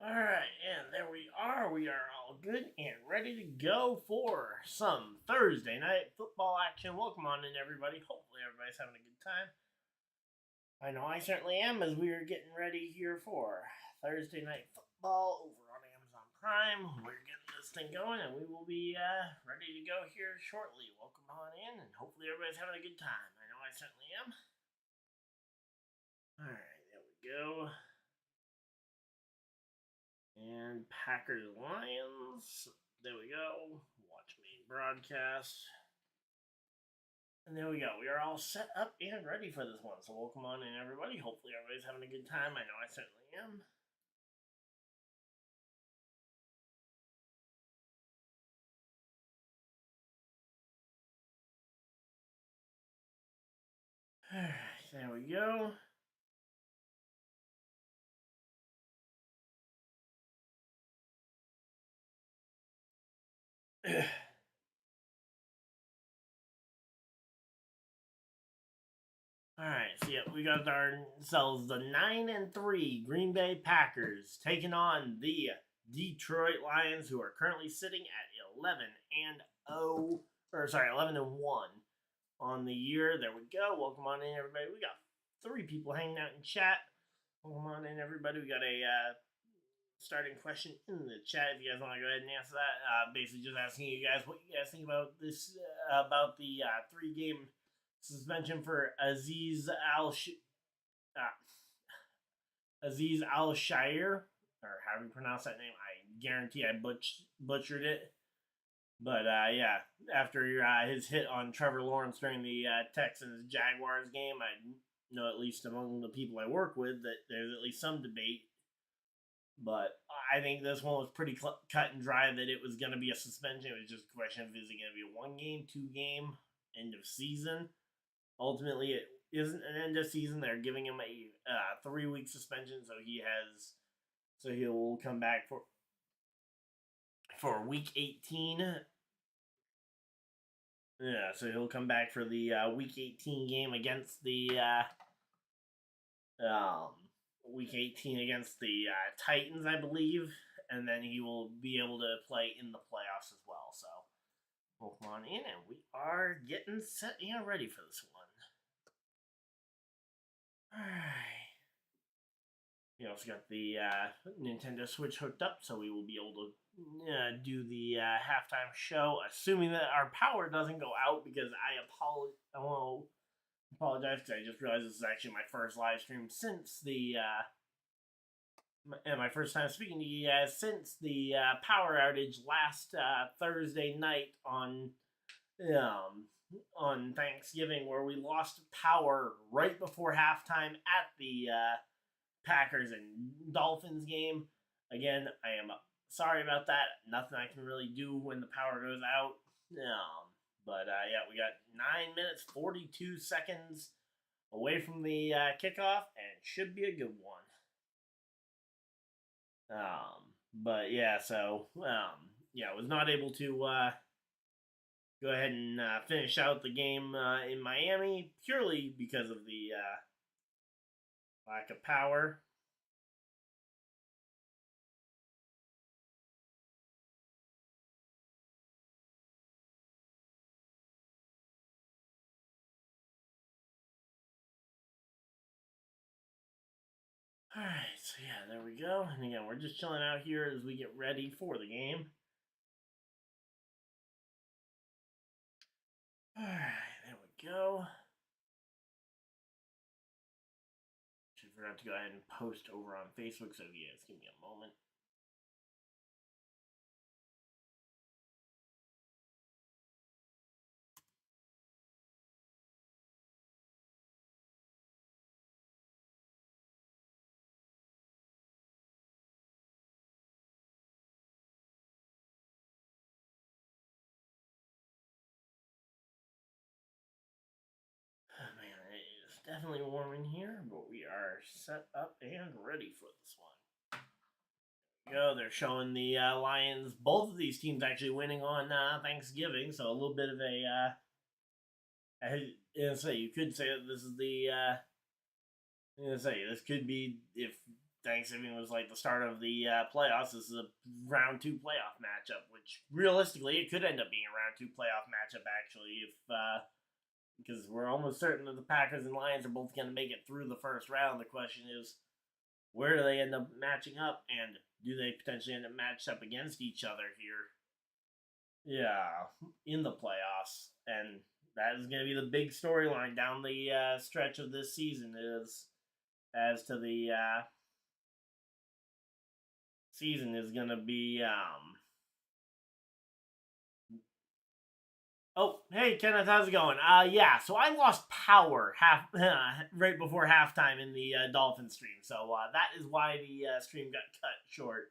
Alright, and there we are. We are all good and ready to go for some Thursday night football action. Welcome on in, everybody. Hopefully, everybody's having a good time. I know I certainly am, as we are getting ready here for Thursday night football over on Amazon Prime. We're getting this thing going, and we will be ready to go here shortly. Welcome on in, and hopefully, everybody's having a good time. I know I certainly am. Alright, there we go. And Packers Lions. There we go. Watch main broadcast. And there we go. We are all set up and ready for this one. So welcome on in, everybody. Hopefully everybody's having a good time. I know I certainly am. Alright, there we go. Alright, so yeah, we got ourselves the 9-3 Green Bay Packers taking on the Detroit Lions, who are currently sitting at 11-1 on the year. There we go. Welcome on in, everybody. We got 3 people hanging out in chat. Welcome on in, everybody. We got a starting question in the chat if you guys want to go ahead and answer that. Basically, just asking you guys what you guys think about this, about the 3-game suspension for Aziz Al-Shire, or however you pronounce that name. I guarantee I butchered it. But yeah, after his hit on Trevor Lawrence during the Texans-Jaguars game, I know at least among the people I work with that there's at least some debate. But I think this one was pretty cut and dry that it was going to be a suspension. It was just a question of, is it going to be a 1-game, 2-game, end of season? Ultimately, it isn't an end of season. They're giving him a 3-week suspension, so he'll come back for week 18. Yeah, so he'll come back for the week 18 game against the week 18 against the Titans, I believe, and then he will be able to play in the playoffs as well. So, welcome on in, and we are getting set and ready for this one. Alright. We also got the Nintendo Switch hooked up, so we will be able to do the halftime show, assuming that our power doesn't go out, because I want to apologize because I just realized this is actually my first live stream since and my first time speaking to you guys since the power outage last Thursday night on Thanksgiving, where we lost power right before halftime at the Packers and Dolphins game. Again, I am sorry about that. Nothing I can really do when the power goes out. But yeah, we got 9 minutes 42 seconds away from the kickoff, and should be a good one. But yeah, so yeah, I was not able to go ahead and finish out the game in Miami purely because of the lack of power. Alright, so yeah, there we go. And again, we're just chilling out here as we get ready for the game. Alright, there we go. Should forgot to go ahead and post over on Facebook, so you guys give me a moment. Man, it is definitely warm in here, but we are set up and ready for this one. Go, they're showing the Lions, both of these teams actually winning on Thanksgiving, so a little bit of you could say that this is the this could be, if Thanksgiving was like the start of the playoffs. This is a round 2 playoff matchup, which realistically it could end up being a round 2 playoff matchup actually, if because we're almost certain that the Packers and Lions are both going to make it through the first round. The question is, where do they end up matching up, and do they potentially end up matched up against each other here? Yeah, in the playoffs, and that is going to be the big storyline down the stretch of this season. Is as to the season is going to be. Oh, hey Kenneth, how's it going? Yeah, so I lost power right before halftime in the Dolphin stream, so that is why the stream got cut short.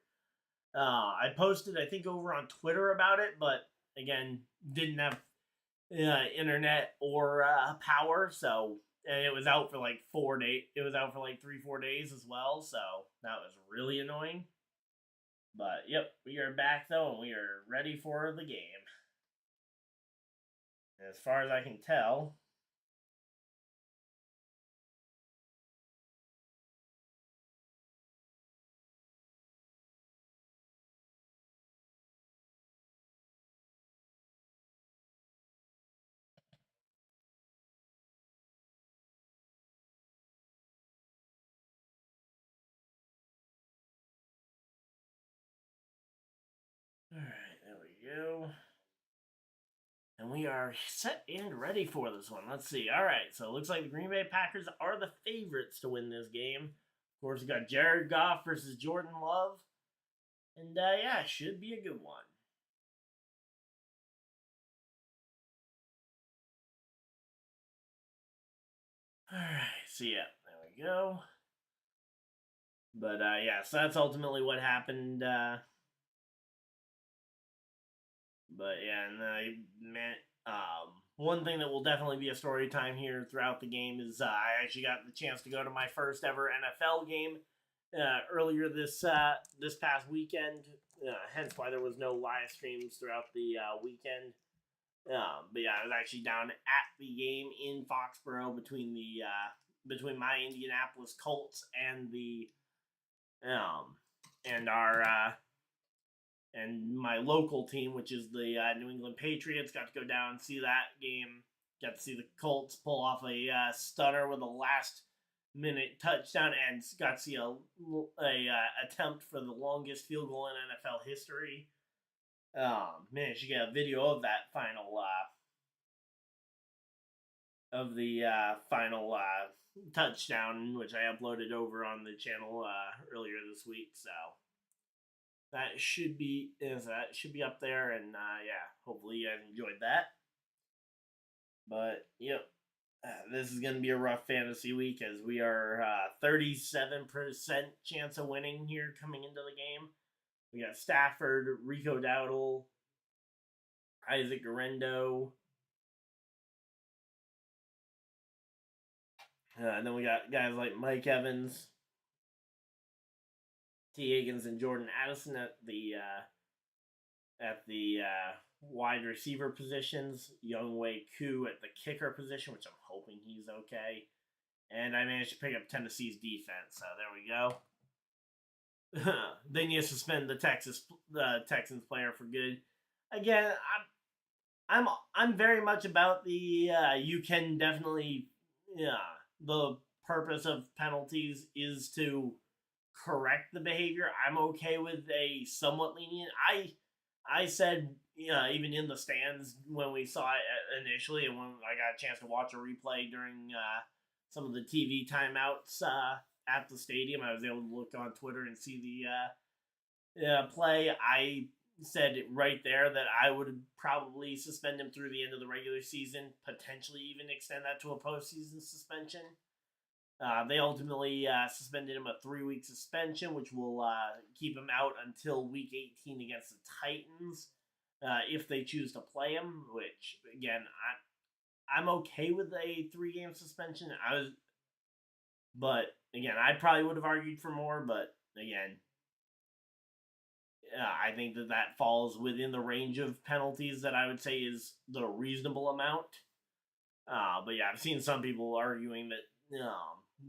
I posted, I think, over on Twitter about it, but again, didn't have internet or power, so and it was out for like 4 days. It was out for like 3-4 days as well, so that was really annoying. But yep, we are back though, and we are ready for the game. As far as I can tell, alright, there we go. And we are set and ready for this one. Let's see. Alright, so it looks like the Green Bay Packers are the favorites to win this game. Of course, we got Jared Goff versus Jordan Love. And yeah, should be a good one. Alright, so yeah, there we go. But yeah, so that's ultimately what happened. But yeah, and one thing that will definitely be a story time here throughout the game is I actually got the chance to go to my first ever NFL game earlier this past weekend. Hence why there was no live streams throughout the weekend. But yeah, I was actually down at the game in Foxborough between my Indianapolis Colts and the and our and my local team, which is the New England Patriots. Got to go down and see that game. Got to see the Colts pull off a stunner with a last-minute touchdown, and got to see a attempt for the longest field goal in NFL history. Managed to get a video of that final touchdown, which I uploaded over on the channel earlier this week. So that should be up there, and yeah, hopefully you guys enjoyed that. But yep, this is gonna be a rough fantasy week as we are 37% chance of winning here coming into the game. We got Stafford, Rico Dowdle, Isaac Garendo. And then we got guys like Mike Evans, T. Higgins, and Jordan Addison at the wide receiver positions. Younghoe Koo at the kicker position, which I'm hoping he's okay. And I managed to pick up Tennessee's defense, so there we go. They need to suspend the Texans player for good. Again, I'm very much about the you can definitely the purpose of penalties is to correct the behavior. I'm okay with a somewhat lenient. I said even in the stands when we saw it initially, and when I got a chance to watch a replay during some of the TV timeouts at the stadium, I was able to look on Twitter and see the play. I said right there that I would probably suspend him through the end of the regular season, potentially even extend that to a postseason suspension. They ultimately suspended him a 3-week suspension, which will keep him out until Week 18 against the Titans, if they choose to play him. Which again, I'm okay with a 3-game suspension. But again, I probably would have argued for more. But again, I think that falls within the range of penalties that I would say is the reasonable amount. But yeah, I've seen some people arguing that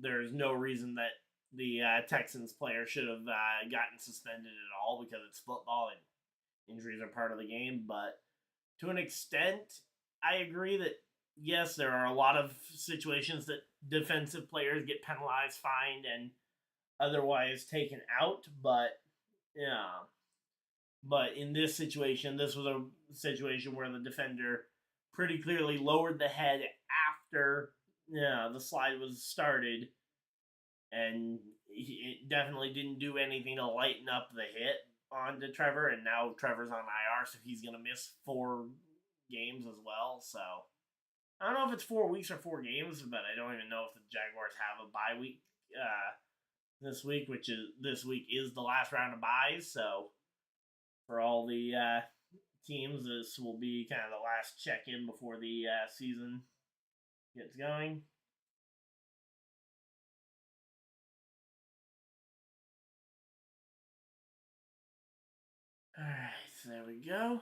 there's no reason that the Texans player should have gotten suspended at all because it's football and injuries are part of the game. But to an extent, I agree that yes, there are a lot of situations that defensive players get penalized, fined, and otherwise taken out. But yeah, but in this situation, this was a situation where the defender pretty clearly lowered the head after the slide was started, and he definitely didn't do anything to lighten up the hit onto Trevor. And now Trevor's on IR, so he's gonna miss 4 games as well. So I don't know if it's 4 weeks or 4 games, but I don't even know if the Jaguars have a bye week this week, which is this week is the last round of byes. So for all the teams, this will be kind of the last check-in before the season gets going. Alright, so there we go.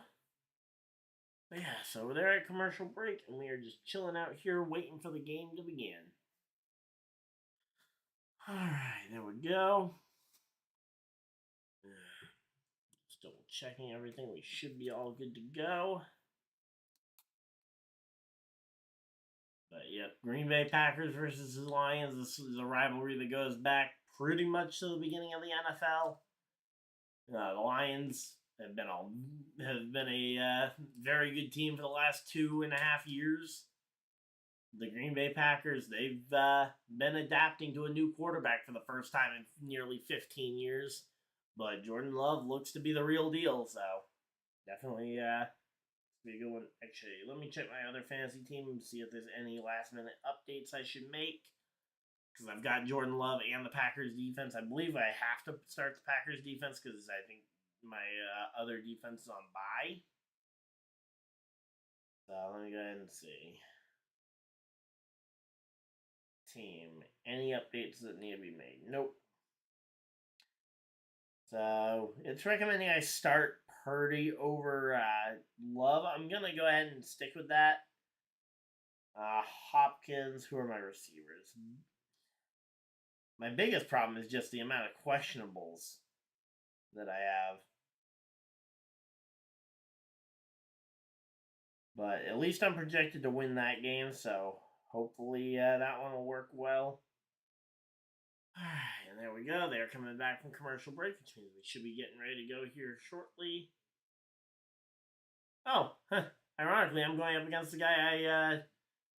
But yeah, so they're at commercial break, and we are just chilling out here waiting for the game to begin. Alright, there we go. Still checking everything. We should be all good to go. But yep, Green Bay Packers versus the Lions. This is a rivalry that goes back pretty much to the beginning of the NFL. The Lions have been a very good team for the last 2.5 years. The Green Bay Packers, they've been adapting to a new quarterback for the first time in nearly 15 years. But Jordan Love looks to be the real deal, so definitely be a good one. Actually, let me check my other fantasy team and see if there's any last minute updates I should make. Because I've got Jordan Love and the Packers defense. I believe I have to start the Packers defense because I think my other defense is on bye. So let me go ahead and see. Team. Any updates that need to be made? Nope. So it's recommending I start Purdy over Love. I'm going to go ahead and stick with that. Hopkins, who are my receivers? My biggest problem is just the amount of questionables that I have. But at least I'm projected to win that game, so hopefully that one will work well. Alright, and there we go. They're coming back from commercial break, which means we should be getting ready to go here shortly. Oh, ironically, I'm going up against the guy I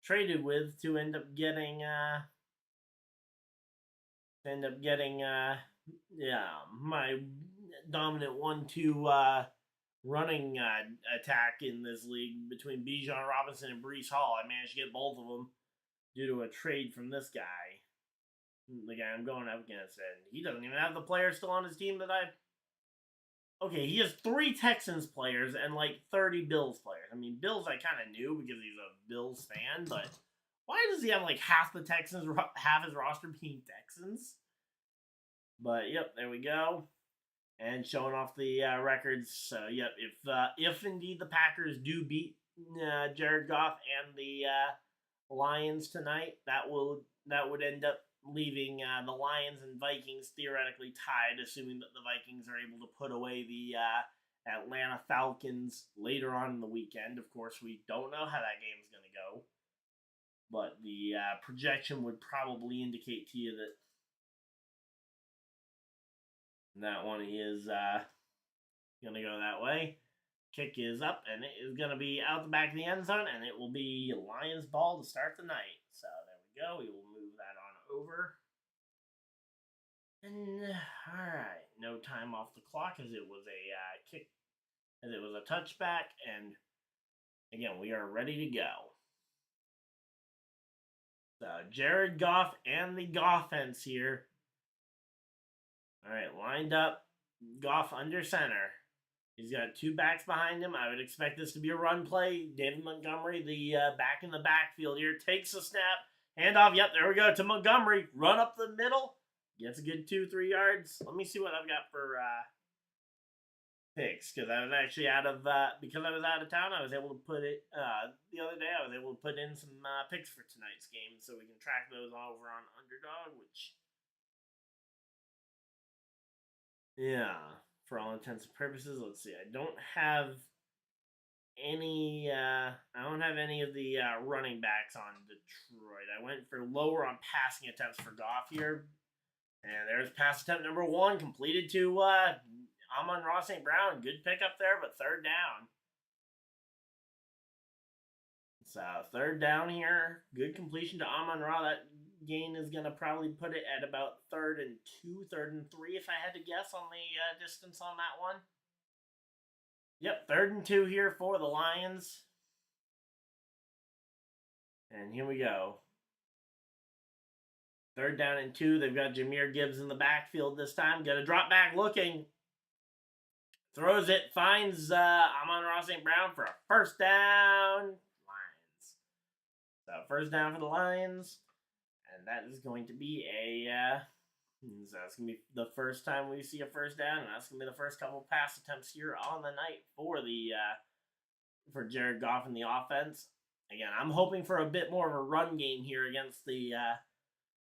traded with to end up getting my dominant 1-2 running attack in this league between Bijan Robinson and Breece Hall. I managed to get both of them due to a trade from this guy, the guy I'm going up against, and he doesn't even have the player still on his team that I. Okay, he has 3 Texans players and like 30 Bills players. I mean, Bills I kind of knew because he's a Bills fan, but why does he have like half the Texans, half his roster being Texans? But yep, there we go. And showing off the records. So yep, if indeed the Packers do beat Jared Goff and the Lions tonight, that would end up leaving the Lions and Vikings theoretically tied, assuming that the Vikings are able to put away the Atlanta Falcons later on in the weekend. Of course, we don't know how that game is going to go, but the projection would probably indicate to you that one is going to go that way. Kick is up, and it is going to be out the back of the end zone, and it will be Lions ball to start the night. So there we go. We will move that on over. And all right, no time off the clock as it was a kick, as it was a touchback, and again we are ready to go. So Jared Goff and the Goffense here. All right, lined up. Goff under center. He's got 2 backs behind him. I would expect this to be a run play. David Montgomery, the back in the backfield here, takes a snap. Handoff. Yep, there we go to Montgomery. Run up the middle. Gets a good 2-3 yards. Let me see what I've got for picks, because I was actually because I was out of town, I was able to put it, the other day, I was able to put in some picks for tonight's game, so we can track those over on Underdog, which Yeah, for all intents and purposes. Let's see. I don't have any. I don't have any of the running backs on Detroit. I went for lower on passing attempts for Goff here, and there's pass attempt number one completed to Amon-Ra St. Brown. Good pickup there, but third down. So third down here. Good completion to Amon-Ra. That gain is going to probably put it at about 3rd and 2, 3rd and 3 if I had to guess on the distance on that one. Yep, 3rd and 2 here for the Lions. And here we go. 3rd down and 2. They've got Jahmyr Gibbs in the backfield this time. Got a drop back looking. Throws it. Finds Amon-Ra St. Brown for a first down. Lions. So first down for the Lions. And that is going to be so that's going to be the first time we see a first down. And that's going to be the first couple pass attempts here on the night for for Jared Goff in the offense. Again, I'm hoping for a bit more of a run game here against the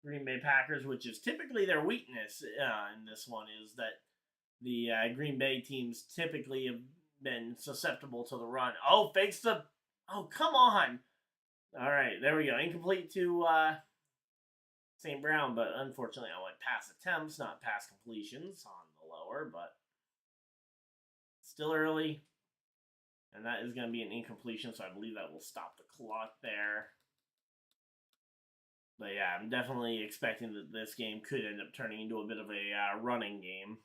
Green Bay Packers, which is typically their weakness in this one, is that the Green Bay teams typically have been susceptible to the run. Oh, fakes the... Oh, come on! All right, there we go. Incomplete to St. Brown, but unfortunately I went pass attempts, not pass completions on the lower, but still early. And that is going to be an incompletion, so I believe that will stop the clock there. But yeah, I'm definitely expecting that this game could end up turning into a bit of a running game.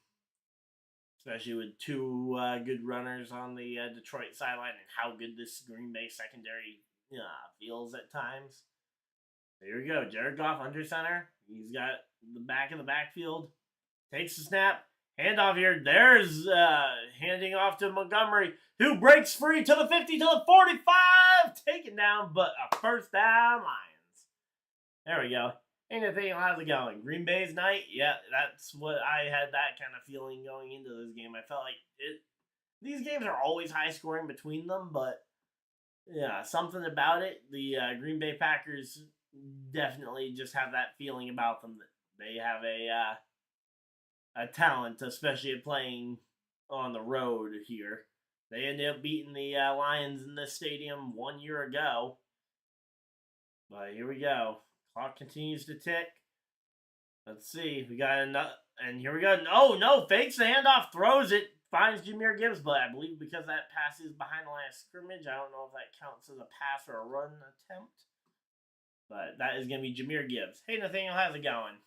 Especially with two good runners on the Detroit sideline and how good this Green Bay secondary feels at times. Here we go. Jared Goff under center. He's got the back of the backfield. Takes the snap. Handoff here. There's handing off to Montgomery, who breaks free to the 50, to the 45. Taken down, but a first down, Lions. There we go. Hey Nathaniel, how's it going? Green Bay's night? Yeah, that's what I had that kind of feeling going into this game. I felt like these games are always high scoring between them, but yeah, something about it. The Green Bay Packers definitely just have that feeling about them that they have a talent, especially at playing on the road here. They ended up beating the Lions in this stadium 1 year ago. But here we go. Clock continues to tick. Let's see. We got another, and here we go. Oh, no. Fakes the handoff. Throws it. Finds Jahmyr Gibbs, but I believe because that pass is behind the line of scrimmage, I don't know if that counts as a pass or a run attempt. But that is going to be Jahmyr Gibbs. Hey, Nathaniel, how's it going?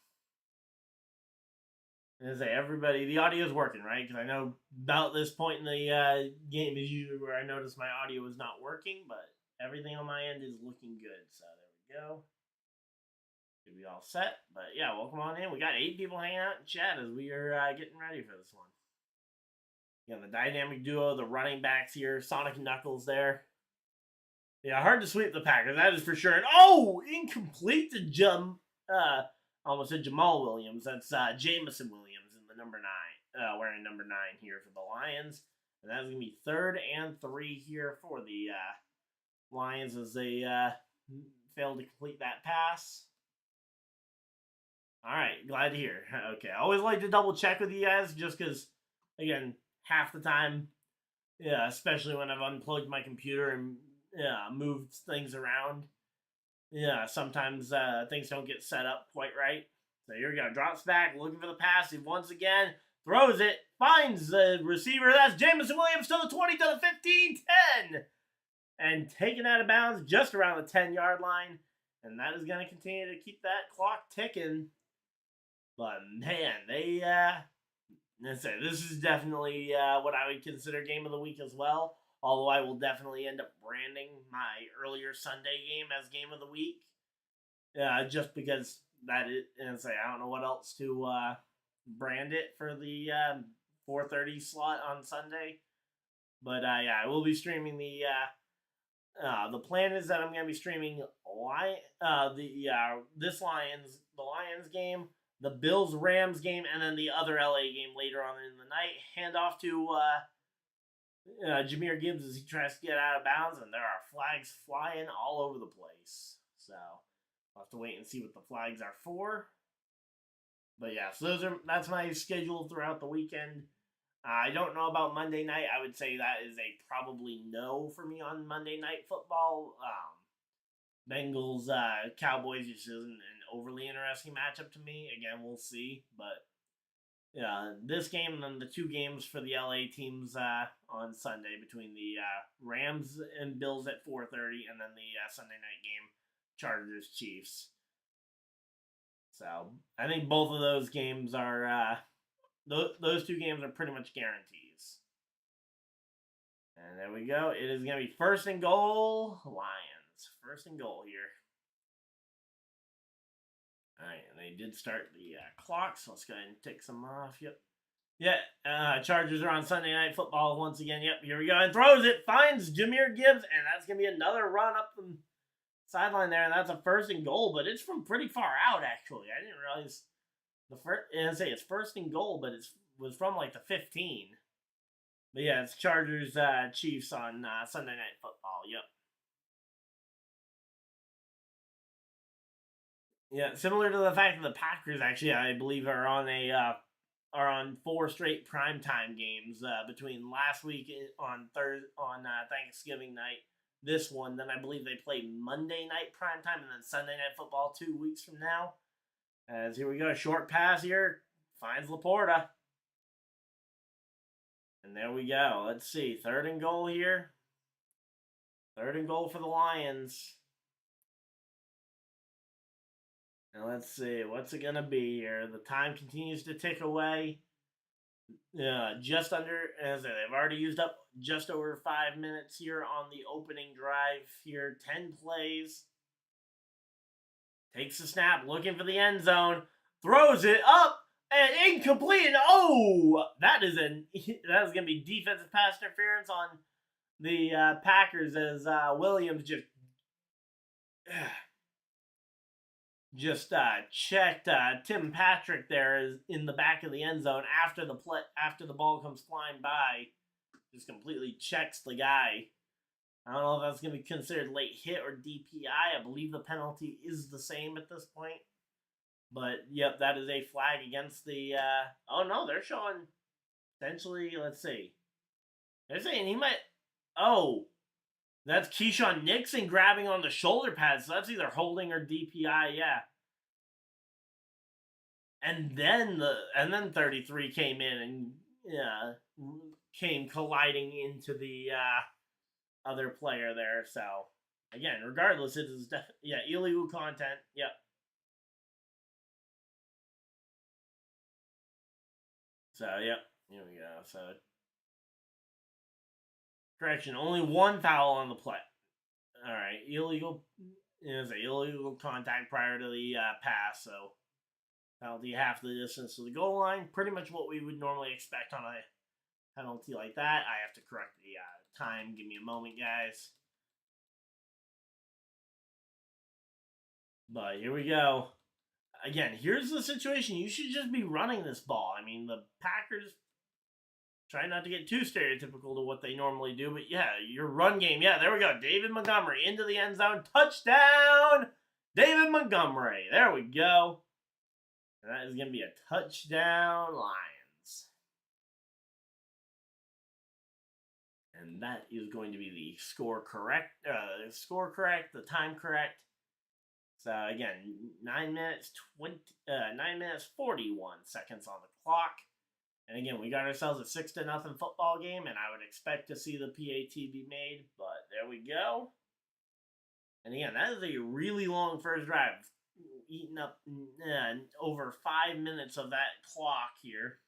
And say, everybody, the audio is working, right? Because I know about this point in the game is usually where I notice my audio is not working, but everything on my end is looking good. So there we go. Should be all set. But yeah, welcome on in. We got 8 people hanging out in chat as we are getting ready for this one. You know, the dynamic duo, the running backs here, Sonic and Knuckles there. Yeah, hard to sweep the Packers, that is for sure. And incomplete to almost said Jamal Williams. That's Jameson Williams in the number 9, wearing number 9 here for the Lions. And that's going to be 3rd and 3 here for the Lions as they failed to complete that pass. All right, glad to hear. Okay, I always like to double check with you guys just because, again, half the time, yeah, especially when I've unplugged my computer and moved things around, yeah, sometimes things don't get set up quite right. So here we go. Drops back, looking for the pass. He once again throws it, finds the receiver. That's Jameson Williams to the 20, to the 15, 10. And taken out of bounds just around the 10-yard line. And that is going to continue to keep that clock ticking. But, man, this is definitely what I would consider game of the week as well. Although I will definitely end up branding my earlier Sunday game as game of the week. Just because that is, and I don't know what else to brand it for the 4:30 slot on Sunday. But yeah, I will be streaming the plan is that I'm going to be streaming the Lions game, the Bills-Rams game, and then the other LA game later on in the night. Hand off to Jahmyr Gibbs as he tries to get out of bounds, and there are flags flying all over the place. So, we'll have to wait and see what the flags are for. But yeah, so that's my schedule throughout the weekend. I don't know about Monday night. I would say that is a probably no for me on Monday Night Football. Bengals Cowboys just isn't an overly interesting matchup to me. Again, we'll see, but yeah, this game and then the two games for the LA teams on Sunday between the Rams and Bills at 4:30, and then the Sunday night game Chargers Chiefs. So I think both of those games are those two games are pretty much guarantees. And there we go. It is going to be first and goal, Lions. First and goal here. All right, and they did start the clock, so let's go ahead and take some off. Yep. Yeah, Chargers are on Sunday Night Football once again. Yep, here we go. And throws it, finds Jahmyr Gibbs, and that's going to be another run up the sideline there, and that's a first and goal, but it's from pretty far out, actually. I didn't realize the first, and say it's first and goal, but it was from like the 15. But yeah, it's Chargers Chiefs on Sunday Night Football. Yep. Yeah, similar to the fact that the Packers actually, I believe, are on four straight primetime games between last week on Thanksgiving night, this one, then I believe they play Monday night primetime and then Sunday Night Football 2 weeks from now. As here we go, short pass here, finds Laporta. And there we go. Let's see, third and goal here. Third and goal for the Lions. And let's see, what's it going to be here? The time continues to tick away. Just under, as they've already used up just over 5 minutes here on the opening drive here. 10 plays. Takes the snap, looking for the end zone. Throws it up and incomplete. And that is going to be defensive pass interference on the Packers as Williams just checked Tim Patrick there in the back of the end zone after the ball comes flying by. Just completely checks the guy. I don't know if that's going to be considered late hit or DPI. I believe the penalty is the same at this point. But, yep, that is a flag against the... oh, no, they're showing... Essentially, let's see. They're saying he might... Oh, that's Keyshawn Nixon grabbing on the shoulder pads. So that's either holding or DPI, yeah. And then 33 came in and came colliding into the other player there. So again, regardless, it is illegal content. Yep. So yep, here we go. So correction, only one foul on the play. All right, illegal is an illegal contact prior to the pass. So penalty half the distance to the goal line. Pretty much what we would normally expect on a penalty like that. I have to correct the time. Give me a moment, guys. But here we go. Again, here's the situation. You should just be running this ball. I mean, the Packers try not to get too stereotypical to what they normally do. But yeah, your run game. Yeah, there we go. David Montgomery into the end zone. Touchdown! David Montgomery. There we go. And that is going to be a touchdown, Lions. And that is going to be the score correct, the time correct. So again, 9 minutes 41 seconds on the clock. And again, we got ourselves a 6-0 football game, and I would expect to see the PAT be made, but there we go. And again, that is a really long first drive, eating up over 5 minutes of that clock here.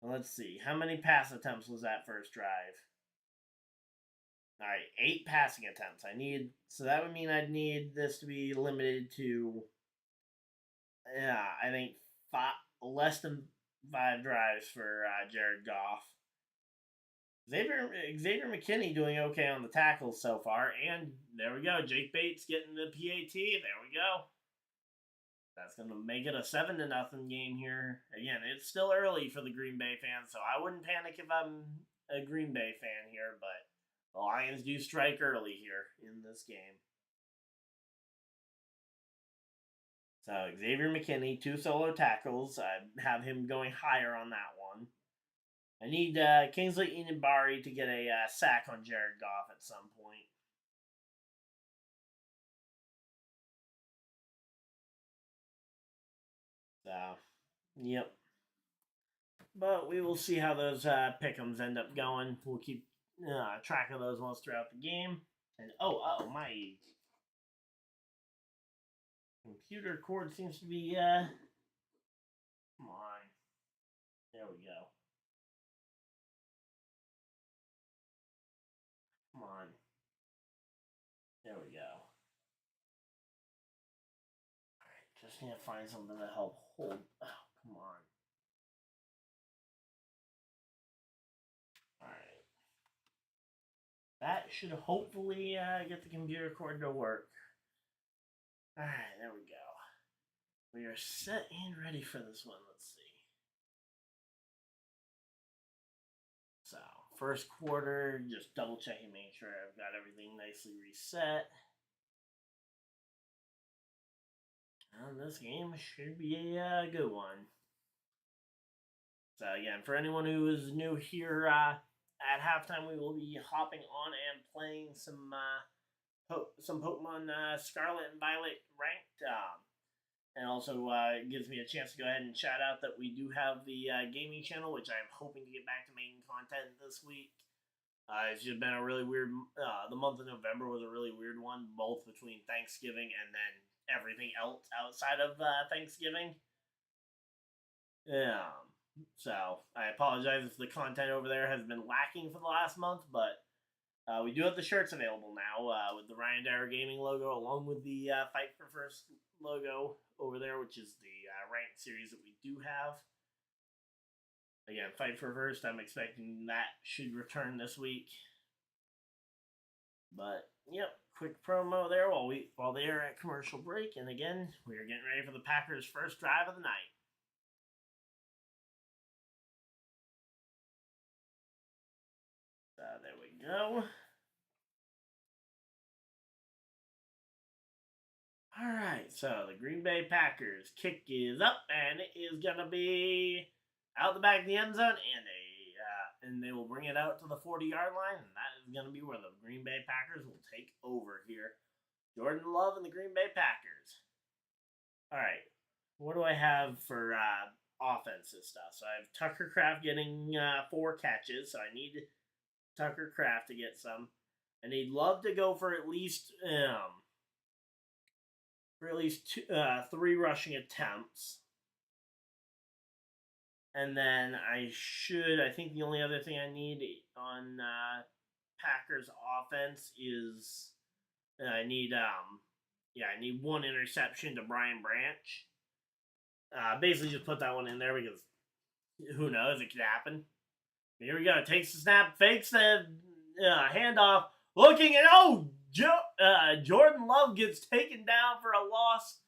Let's see, how many pass attempts was that first drive? All right, 8 passing attempts. So that would mean I'd need this to be limited to, I think less than 5 drives for Jared Goff. Xavier McKinney doing okay on the tackles so far, and there we go. Jake Bates getting the PAT. There we go. That's going to make it a 7-0 game here. Again, it's still early for the Green Bay fans, so I wouldn't panic if I'm a Green Bay fan here, but the Lions do strike early here in this game. So Xavier McKinney, 2 solo tackles. I have him going higher on that one. I need Kingsley Enagbare to get a sack on Jared Goff at some point. So, yep. But we will see how those pick'ems end up going. We'll keep track of those ones throughout the game. And my computer cord seems to be come on. There we go. Come on. There we go. Alright, just need to find something to help hold. Oh, come on. Alright. That should hopefully get the computer cord to work. Alright, there we go. We are set and ready for this one. Let's see. So, first quarter, just double checking, making sure I've got everything nicely reset. And this game should be a good one. So again, for anyone who is new here, at halftime we will be hopping on and playing some Pokemon Scarlet and Violet ranked. And also gives me a chance to go ahead and shout out that we do have the gaming channel, which I'm hoping to get back to making content this week. It's just been a really weird. The month of November was a really weird one, both between Thanksgiving and then everything else outside of Thanksgiving. Yeah. So I apologize if the content over there has been lacking for the last month, but we do have the shirts available now with the Ryan Dara Gaming logo, along with the Fight for First logo over there, which is the ranked series that we do have. Again, Fight for First, I'm expecting that should return this week. But yep, quick promo there while they are at commercial break, and again, we are getting ready for the Packers' first drive of the night. So there we go. Alright, so the Green Bay Packers kick is up, and it is going to be out the back of the end zone, and they will bring it out to the 40-yard line, and that is going to be where the Green Bay Packers will take over here. Jordan Love and the Green Bay Packers. Alright, what do I have for offensive stuff? So I have Tucker Kraft getting 4 catches, so I need Tucker Kraft to get some. I need Love to go for at least 3 rushing attempts. And then I think the only other thing I need on Packers offense is I need 1 interception to Brian Branch. Basically just put that one in there because who knows, it could happen. Here we go, takes the snap, fakes the handoff, looking and Jordan Love gets taken down for a loss.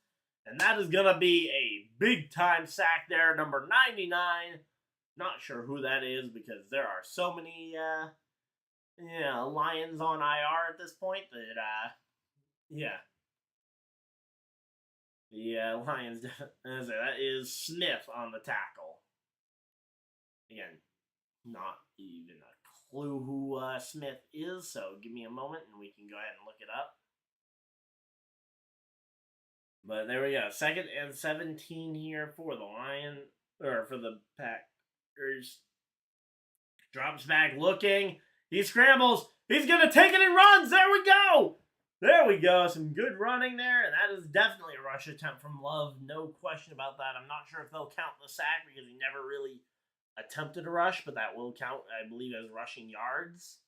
And that is going to be a big-time sack there, number 99. Not sure who that is because there are so many Lions on IR at this point that, The Lions, that is Smith on the tackle. Again, not even a clue who Smith is, so give me a moment and we can go ahead and look it up. But there we go. 2nd and 17 here for the Packers. Drops back looking. He scrambles. He's going to take it and runs. There we go. There we go. Some good running there. And that is definitely a rush attempt from Love. No question about that. I'm not sure if they'll count the sack because he never really attempted a rush, but that will count, I believe, as rushing yards.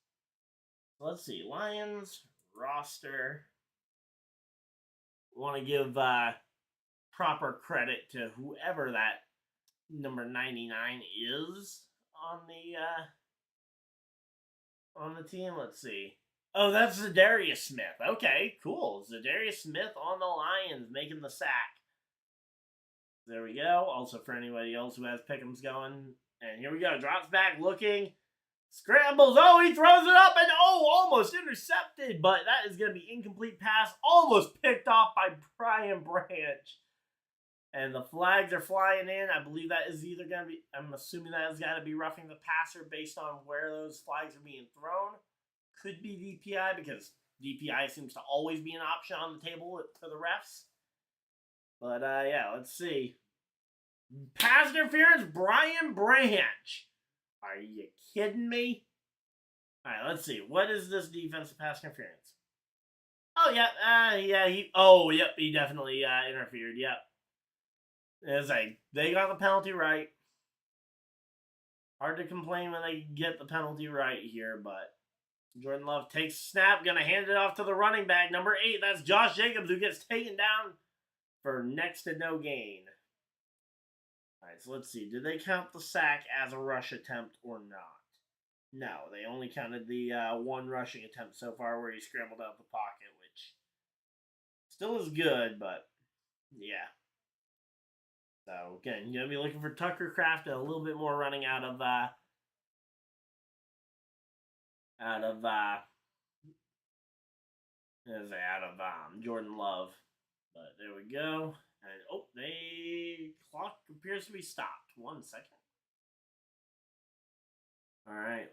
Let's see. Lions roster. Want to give proper credit to whoever that number 99 is on the team. Let's see. Oh, that's Zadarius Smith. Okay, cool. Zadarius Smith on the Lions making the sack. There we go. Also for anybody else who has pick'ems going. And here we go. Drops back looking. Scrambles. Oh, he throws it up and almost intercepted. But that is going to be incomplete pass. Almost picked off by Brian Branch. And the flags are flying in. I believe that is either going to be, I'm assuming that has got to be roughing the passer based on where those flags are being thrown. Could be DPI because DPI seems to always be an option on the table for the refs. But yeah, let's see. Pass interference, Brian Branch. Are you kidding me? All right, let's see. What is this defensive pass interference? Oh yeah, he definitely interfered. Yep. It's like they got the penalty right. Hard to complain when they get the penalty right here, but Jordan Love takes snap, gonna hand it off to the running back, number 8. That's Josh Jacobs, who gets taken down for next to no gain. All right, so let's see. Did they count the sack as a rush attempt or not? No, they only counted the one rushing attempt so far where he scrambled out the pocket, which still is good, but yeah. So again, you're gonna be looking for Tucker Kraft and a little bit more running out of Jordan Love. But there we go. And the clock appears to be stopped. 1 second. All right.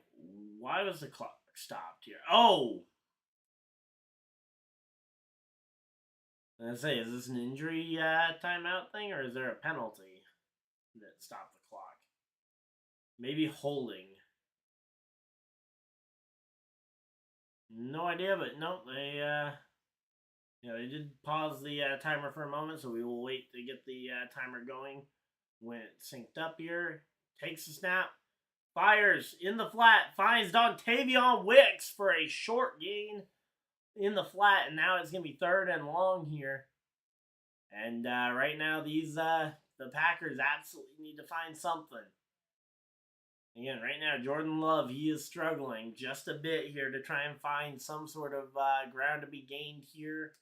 Why was the clock stopped here? Oh. I was gonna say, is this an injury timeout thing, or is there a penalty that stopped the clock? Maybe holding. No idea, but no, they did pause the timer for a moment, so we will wait to get the timer going. When it's synced up here, takes the snap, fires in the flat, finds Dontavion Wicks for a short gain in the flat, and now it's going to be 3rd and long here. And right now, the Packers absolutely need to find something. Again, right now, Jordan Love, he is struggling just a bit here to try and find some sort of ground to be gained here.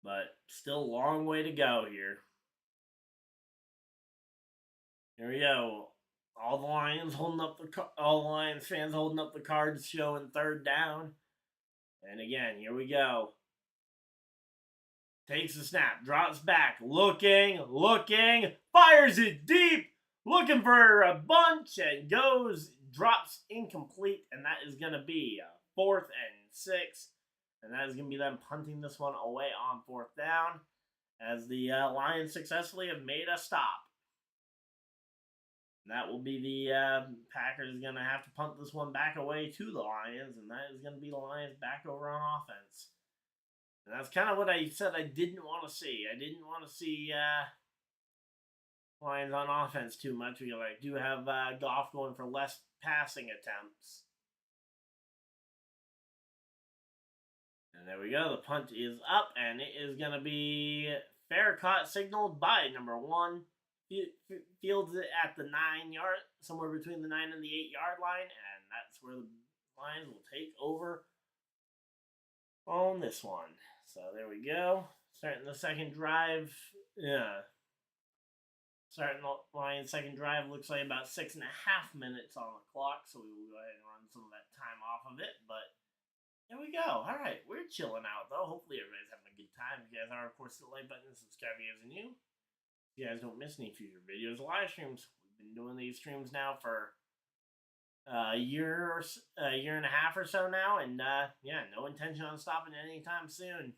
But still a long way to go here. Here we go. All the Lions fans holding up the cards showing 3rd down. And again, here we go. Takes the snap, drops back, looking, fires it deep, looking for a bunch, and drops incomplete, and that is going to be 4th and 6. And that is going to be them punting this one away on 4th down, as the Lions successfully have made a stop. And that will be the Packers going to have to punt this one back away to the Lions, and that is going to be the Lions back over on offense. And that's kind of what I said I didn't want to see. I didn't want to see Lions on offense too much because I do have Goff going for less passing attempts. And there we go. The punt is up, and it is going to be fair caught, signaled by number 1. Fields it at the 9-yard, somewhere between the 9 and the 8-yard line, and that's where the Lions will take over on this one. So there we go. Starting the second drive. Yeah. Starting the Lions' second drive looks like about 6.5 minutes on the clock, so we will go ahead and run some of that time off of it. But there we go. All right, we're chilling out though. Hopefully everybody's having a good time. If you guys are, of course, hit the like button and subscribe if you guys are new. If you guys don't miss any future videos or live streams. We've been doing these streams now for a year and a half or so now, and yeah, no intention on stopping anytime soon.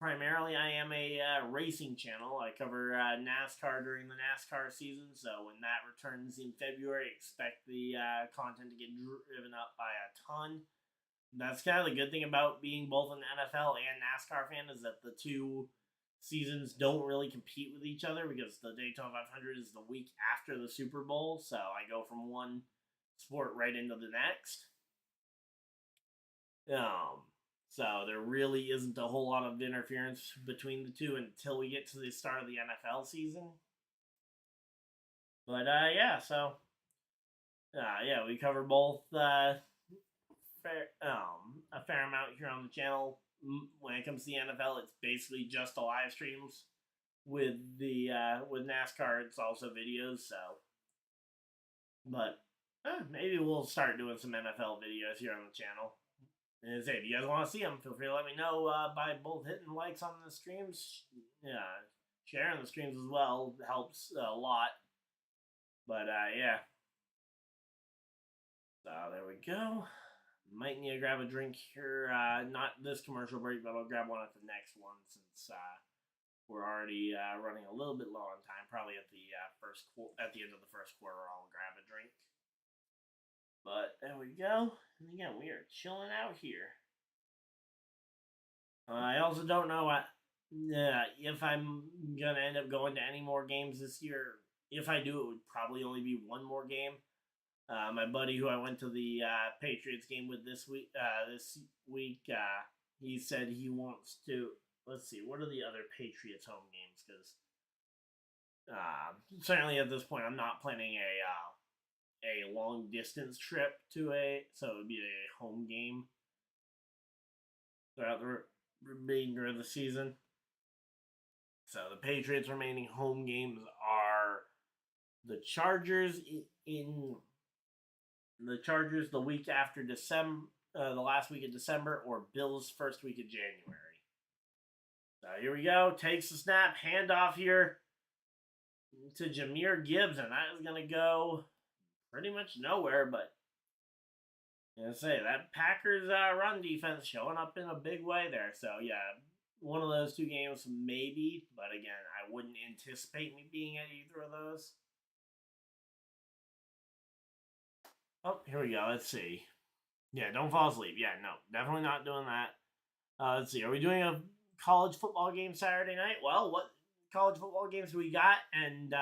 Primarily, I am a racing channel. I cover NASCAR during the NASCAR season, so when that returns in February, expect the content to get driven up by a ton. That's kind of the good thing about being both an NFL and NASCAR fan, is that the two seasons don't really compete with each other, because the Daytona 500 is the week after the Super Bowl, so I go from one sport right into the next. So there really isn't a whole lot of interference between the two until we get to the start of the NFL season. But yeah, so yeah, we cover both a fair amount here on the channel. When it comes to the NFL, it's basically just the live streams. With NASCAR, it's also videos. So, but maybe we'll start doing some NFL videos here on the channel And say, if you guys want to see them, feel free to let me know by both hitting likes on the streams. Yeah, sharing the streams as well helps a lot. But yeah. So there we go. Might need to grab a drink here. Not this commercial break, but I'll grab one at the next one since we're already running a little bit low on time. Probably at the at the end of the first quarter, I'll grab a drink. But there we go. And again, we are chilling out here. I also don't know if I'm gonna end up going to any more games this year. If I do, it would probably only be one more game. My buddy who I went to the Patriots game with this week, he said he wants to. Let's see, what are the other Patriots home games? Because certainly at this point, I'm not planning a long distance trip so it would be a home game throughout the remainder of the season. So the Patriots' remaining home games are the Chargers the week after December, the last week of December, or Bills first week of January. So here we go. Takes the snap, handoff here to Jahmyr Gibbs, and that is going to go pretty much nowhere. But I say that Packers run defense showing up in a big way there. So yeah, one of those two games maybe, but again, I wouldn't anticipate me being at either of those. Oh, here we go. Let's see. Yeah, don't fall asleep. Yeah, no, definitely not doing that. Let's see. Are we doing a college football game Saturday night? Well, what college football games do we got? And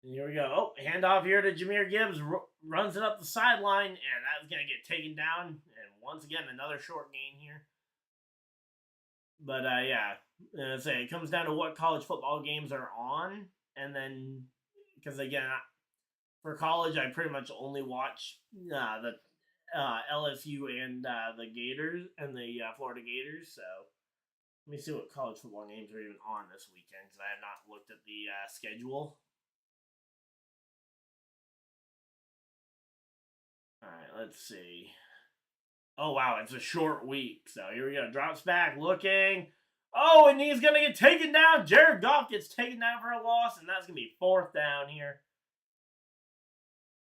here we go. Oh, handoff here to Jahmyr Gibbs. Runs it up the sideline, and that's going to get taken down. And once again, another short gain here. But yeah, let's say it comes down to what college football games are on. And then, because again, for college, I pretty much only watch the LSU and the Gators and the Florida Gators. So let me see what college football games are even on this weekend because I have not looked at the schedule. All right, let's see. Oh, wow, it's a short week. So here we go. Drops back, looking. Oh, and he's going to get taken down. Jared Goff gets taken down for a loss, and that's going to be 4th down here.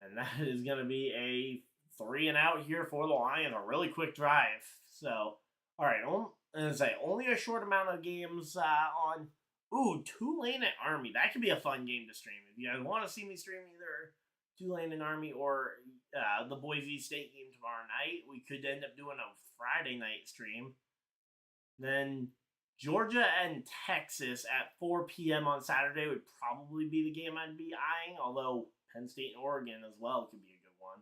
And that is going to be a 3-and-out here for the Lions. A really quick drive. So, all right, I'm going to say only a short amount of games on. Ooh, Tulane at Army. That could be a fun game to stream. If you guys want to see me stream either Tulane and Army or the Boise State game tomorrow night, we could end up doing a Friday night stream. Then Georgia and Texas at 4 p.m. on Saturday would probably be the game I'd be eyeing, although Penn State and Oregon as well could be a good one.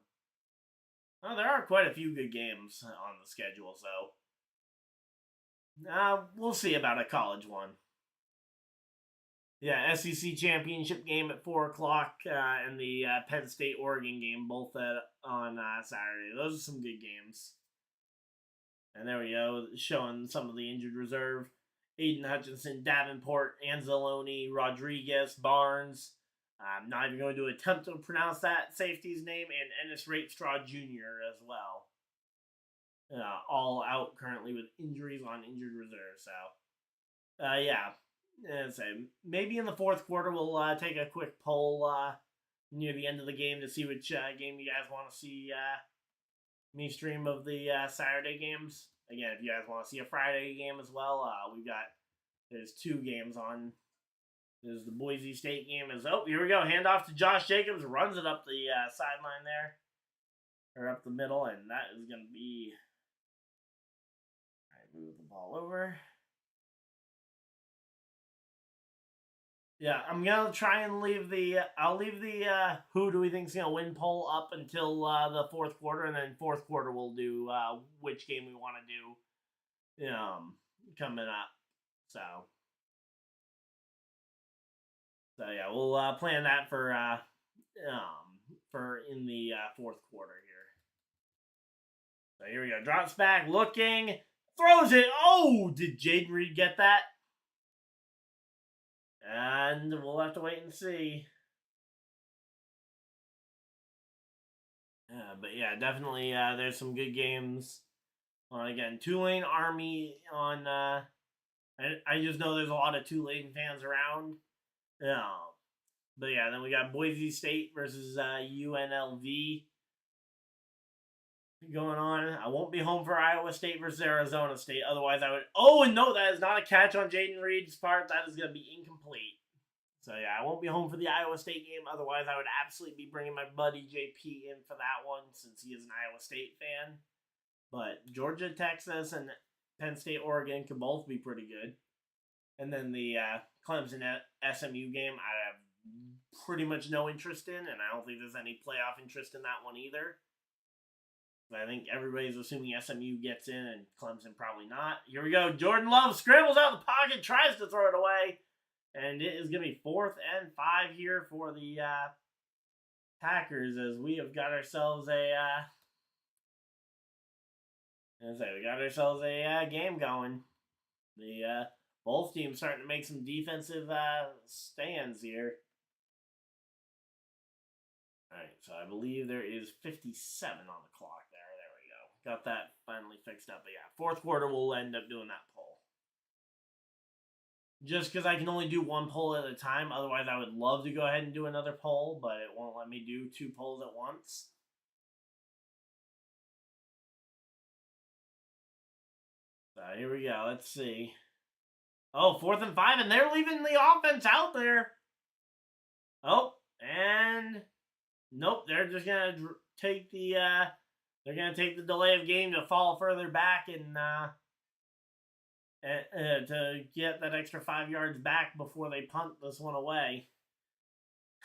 Well, there are quite a few good games on the schedule, so we'll see about a college one. Yeah, SEC championship game at 4 o'clock and the Penn State Oregon game both on Saturday. Those are some good games. And there we go, showing some of the injured reserve. Aiden Hutchinson, Davenport, Anzalone, Rodriguez, Barnes. I'm not even going to attempt to pronounce that safety's name, and Ennis Rapestraw Jr. as well. All out currently with injuries on injured reserve. So, yeah. So maybe in the 4th quarter we'll take a quick poll near the end of the game to see which game you guys want to see me stream of the Saturday games. Again, if you guys want to see a Friday game as well, there's 2 games on. There's the Boise State game. Here we go. Handoff to Josh Jacobs. Runs it up the sideline there. Or up the middle. And that is going to be... All right, move the ball over. Yeah, I'm going to try and leave I'll leave the who do we think is going to win poll up until the 4th quarter. And then 4th quarter we'll do which game we want to do coming up. So yeah, we'll plan that for in the 4th quarter here. So here we go. Drops back, looking, throws it. Oh, did Jaden Reed get that? And we'll have to wait and see. But yeah, definitely there's some good games on again Tulane Army on. I just know there's a lot of Tulane fans around. But yeah, then we got Boise State versus UNLV going on. I won't be home for Iowa State versus Arizona State. Otherwise, I would. Oh, and no, that is not a catch on Jaden Reed's part. That is going to be incomplete. So yeah, I won't be home for the Iowa State game. Otherwise, I would absolutely be bringing my buddy JP in for that one since he is an Iowa State fan. But Georgia, Texas, and Penn State, Oregon could both be pretty good. And then the Clemson SMU game, I have pretty much no interest in, and I don't think there's any playoff interest in that one either. I think everybody's assuming SMU gets in, and Clemson probably not. Here we go. Jordan Love scrambles out of the pocket, tries to throw it away, and it is going to be 4th and 5 here for the Packers as we have got ourselves a game going. The both teams starting to make some defensive stands here. All right, so I believe there is 57 on the clock there. There we go. Got that finally fixed up. But yeah, 4th quarter we'll end up doing that poll. Just because I can only do one poll at a time. Otherwise, I would love to go ahead and do another poll, but it won't let me do 2 polls at once. So here we go. Let's see. Oh, 4th and 5, and they're leaving the offense out there. Oh, and nope, they're just gonna take the delay of game to fall further back and to get that extra 5 yards back before they punt this one away.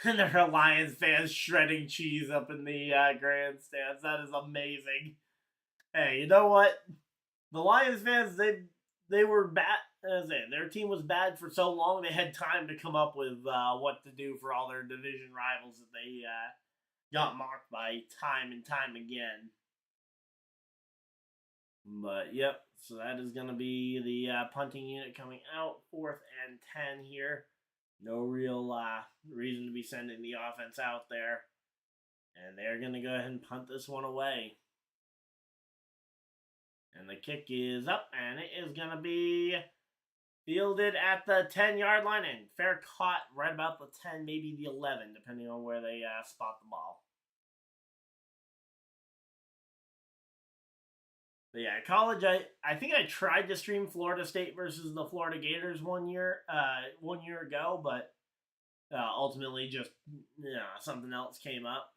And there are Lions fans shredding cheese up in the grandstands. That is amazing. Hey, you know what? The Lions fans, they were bad. Their team was bad for so long, they had time to come up with what to do for all their division rivals that they got mocked by time and time again. But, yep, so that is going to be the punting unit coming out. 4th and 10 here. No real reason to be sending the offense out there. And they're going to go ahead and punt this one away. And the kick is up, and it is going to be fielded at the 10-yard line, and fair caught right about the 10, maybe the 11, depending on where they spot the ball. But yeah, college, I think I tried to stream Florida State versus the Florida Gators 1 year ago, but ultimately just something else came up.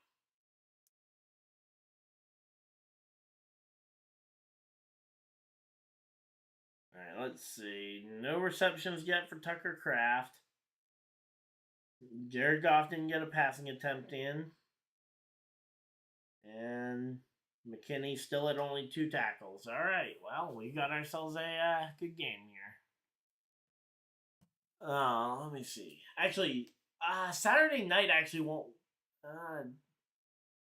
All right, let's see. No receptions yet for Tucker Kraft. Jared Goff didn't get a passing attempt in. And McKinney still at only 2 tackles. All right, well, we got ourselves a good game here. Let me see. Actually, Saturday night actually won't.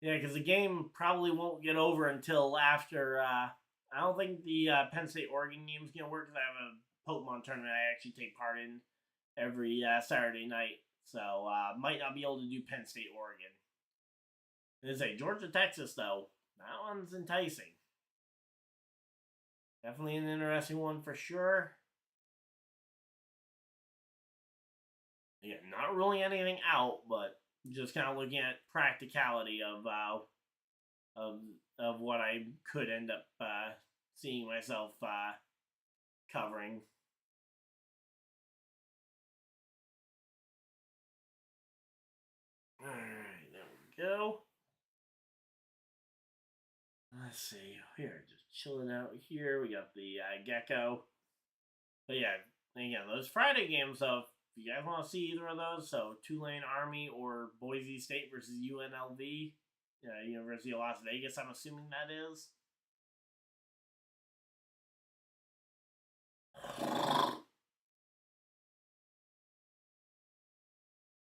Yeah, because the game probably won't get over until after. I don't think the Penn State Oregon game is gonna work because I have a Pokemon tournament I actually take part in every Saturday night, so might not be able to do Penn State Oregon. There's a Georgia Texas though. That one's enticing. Definitely an interesting one for sure. Yeah, not ruling anything out, but just kind of looking at practicality of what I could end up seeing myself covering. All right, there we go. Let's see. Here, just chilling out here. We got the Gecko. But yeah, again, those Friday games, though, if you guys want to see either of those, so Tulane Army or Boise State versus UNLV, University of Las Vegas, I'm assuming that is.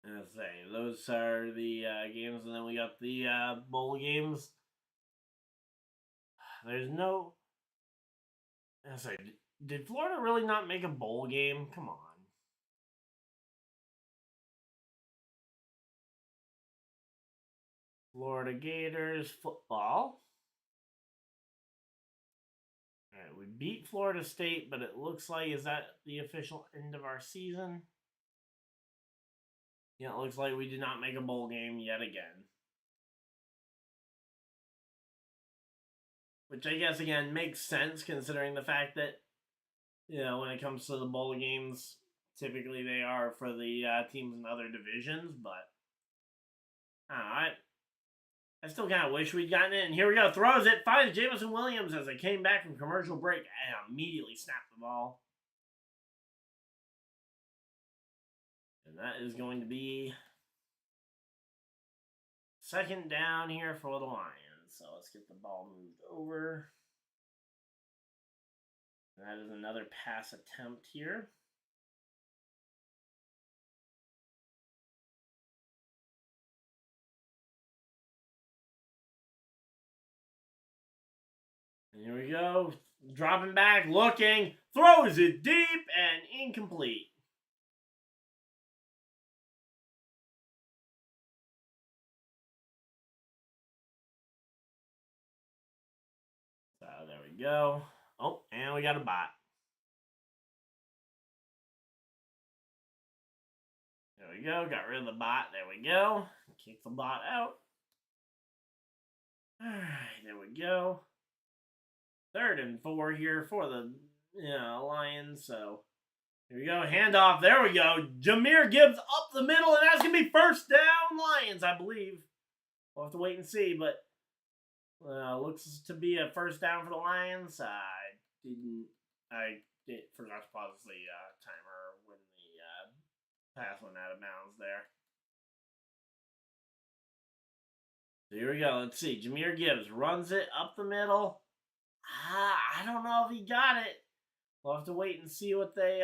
Let's say those are the games, and then we got the bowl games. There's no. I say, did Florida really not make a bowl game? Come on. Florida Gators football. We beat Florida State, but it looks like, is that the official end of our season? Yeah, it looks like we did not make a bowl game yet again. Which I guess, again, makes sense considering the fact that, when it comes to the bowl games, typically they are for the teams in other divisions, but I don't know. I still kind of wish we'd gotten it. And here we go. Throws it. Finds Jamison Williams as they came back from commercial break and immediately snapped the ball. And that is going to be second down here for the Lions. So let's get the ball moved over. And that is another pass attempt here. And here we go. Dropping back, looking, throws it deep and incomplete. So there we go. Oh, and we got a bot. There we go. Got rid of the bot. There we go. Kick the bot out. All right, there we go. 3rd and 4 here for the Lions. So here we go. Handoff. There we go. Jahmyr Gibbs up the middle, and that's going to be first down Lions, I believe. We'll have to wait and see, but looks to be a first down for the Lions. I forgot to pause the timer when the pass went out of bounds there. So here we go. Let's see. Jahmyr Gibbs runs it up the middle. I don't know if he got it. We'll have to wait and see what they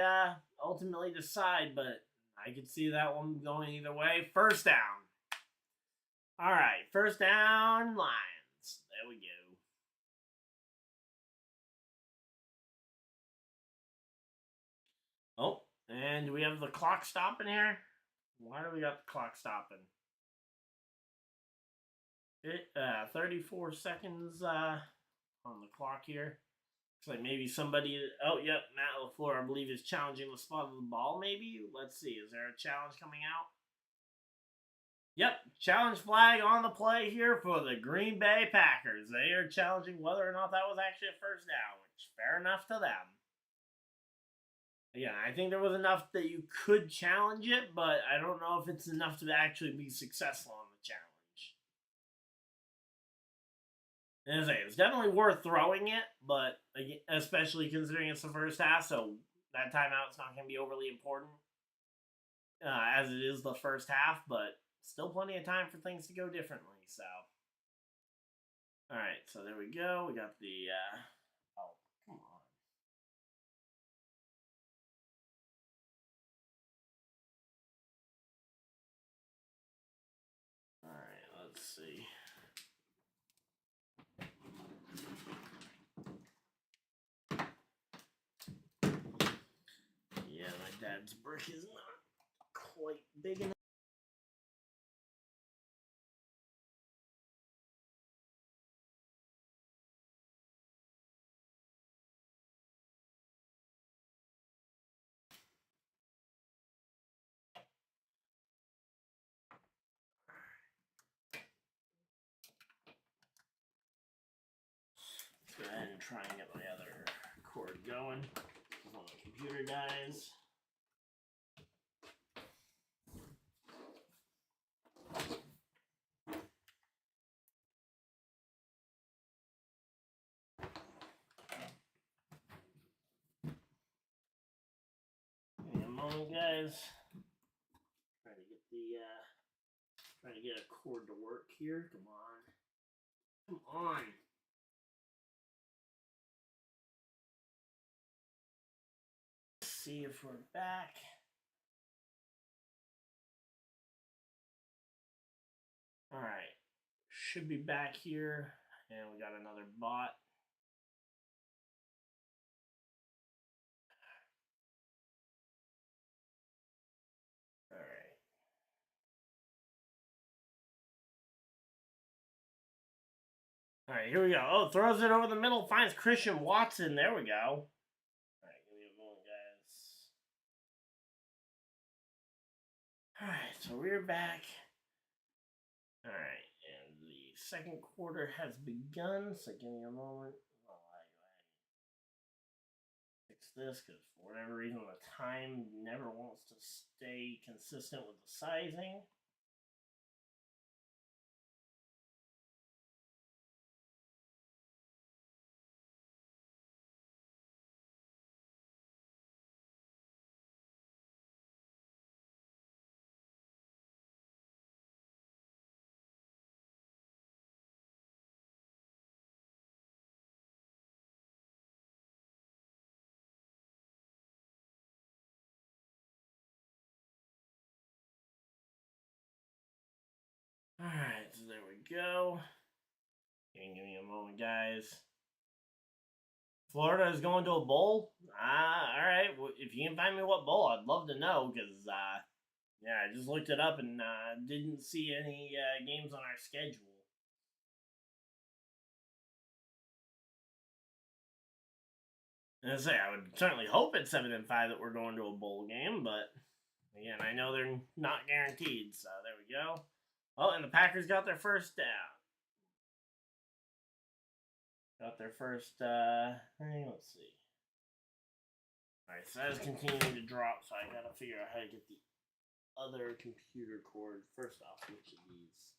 ultimately decide, but I could see that one going either way. First down. All right, first down, Lions. There we go. Oh, and do we have the clock stopping here? Why do we got the clock stopping? 34 seconds on the clock here. Looks like maybe somebody... Oh, yep, Matt LaFleur, I believe, is challenging the spot of the ball, maybe? Let's see. Is there a challenge coming out? Yep, challenge flag on the play here for the Green Bay Packers. They are challenging whether or not that was actually a first down, which fair enough to them. Again, I think there was enough that you could challenge it, but I don't know if it's enough to actually be successful on the challenge. And as I say, it's definitely worth throwing it, but especially considering it's the first half, so that timeout's not going to be overly important as it is the first half, but still plenty of time for things to go differently, so. All right, so there we go. We got the, oh, come on. All right, let's see. Yeah, my dad's brick is not quite big enough. Let's go ahead and try and get my other cord going before my computer dies. Guys, try to get a cord to work here. Come on. Let's see if we're back. All right, should be back here, and we got another bot. All right, here we go. Oh, throws it over the middle, finds Christian Watson. There we go. All right, give me a moment, guys. All right, so we're back. All right, and the second quarter has begun. So give me a moment while I go ahead and fix this, because for whatever reason, the time never wants to stay consistent with the sizing. Alright, so there we go. Give me a moment, guys. Florida is going to a bowl? Alright. Well, if you can find me what bowl, I'd love to know, because, yeah, I just looked it up and didn't see any games on our schedule. And I say, I would certainly hope at 7-5 that we're going to a bowl game, but again, I know they're not guaranteed, so there we go. Oh, and the Packers got their first down. Got their first, let's see. Alright, so that's continuing to drop, so I gotta figure out how to get the other computer cord. First off, which of these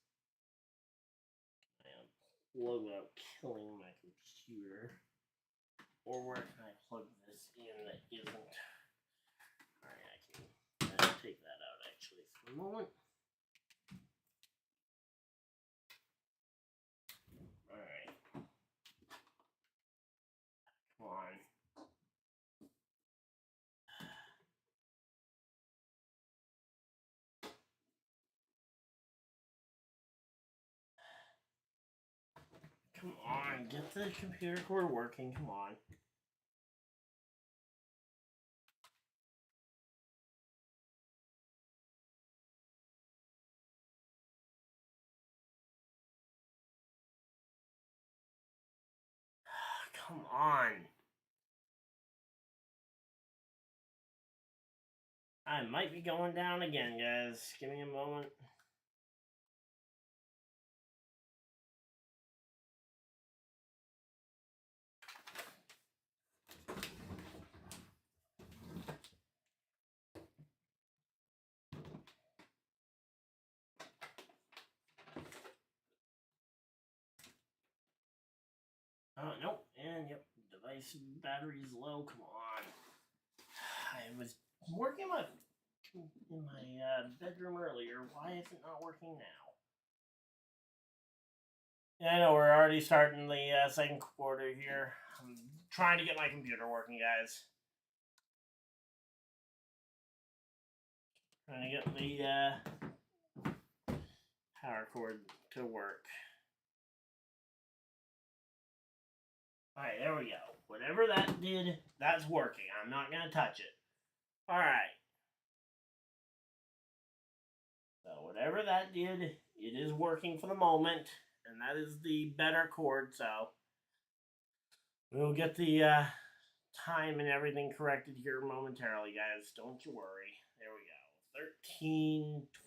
I unplug without killing my computer? Or where can I plug this in that isn't? Alright, I can take that out actually for a moment. Alright. Come on. Come on, get the computer cord working, come on. Come on. I might be going down again, guys. Give me a moment. Nope. And yep, device battery's low. Come on. I was working in my bedroom earlier. Why is it not working now? Yeah, I know we're already starting the second quarter here. I'm trying to get my computer working, guys. Trying to get the power cord to work. Alright, there we go. Whatever that did, that's working. I'm not going to touch it. Alright. So whatever that did, it is working for the moment. And that is the better cord, so we'll get the time and everything corrected here momentarily, guys. Don't you worry. There we go.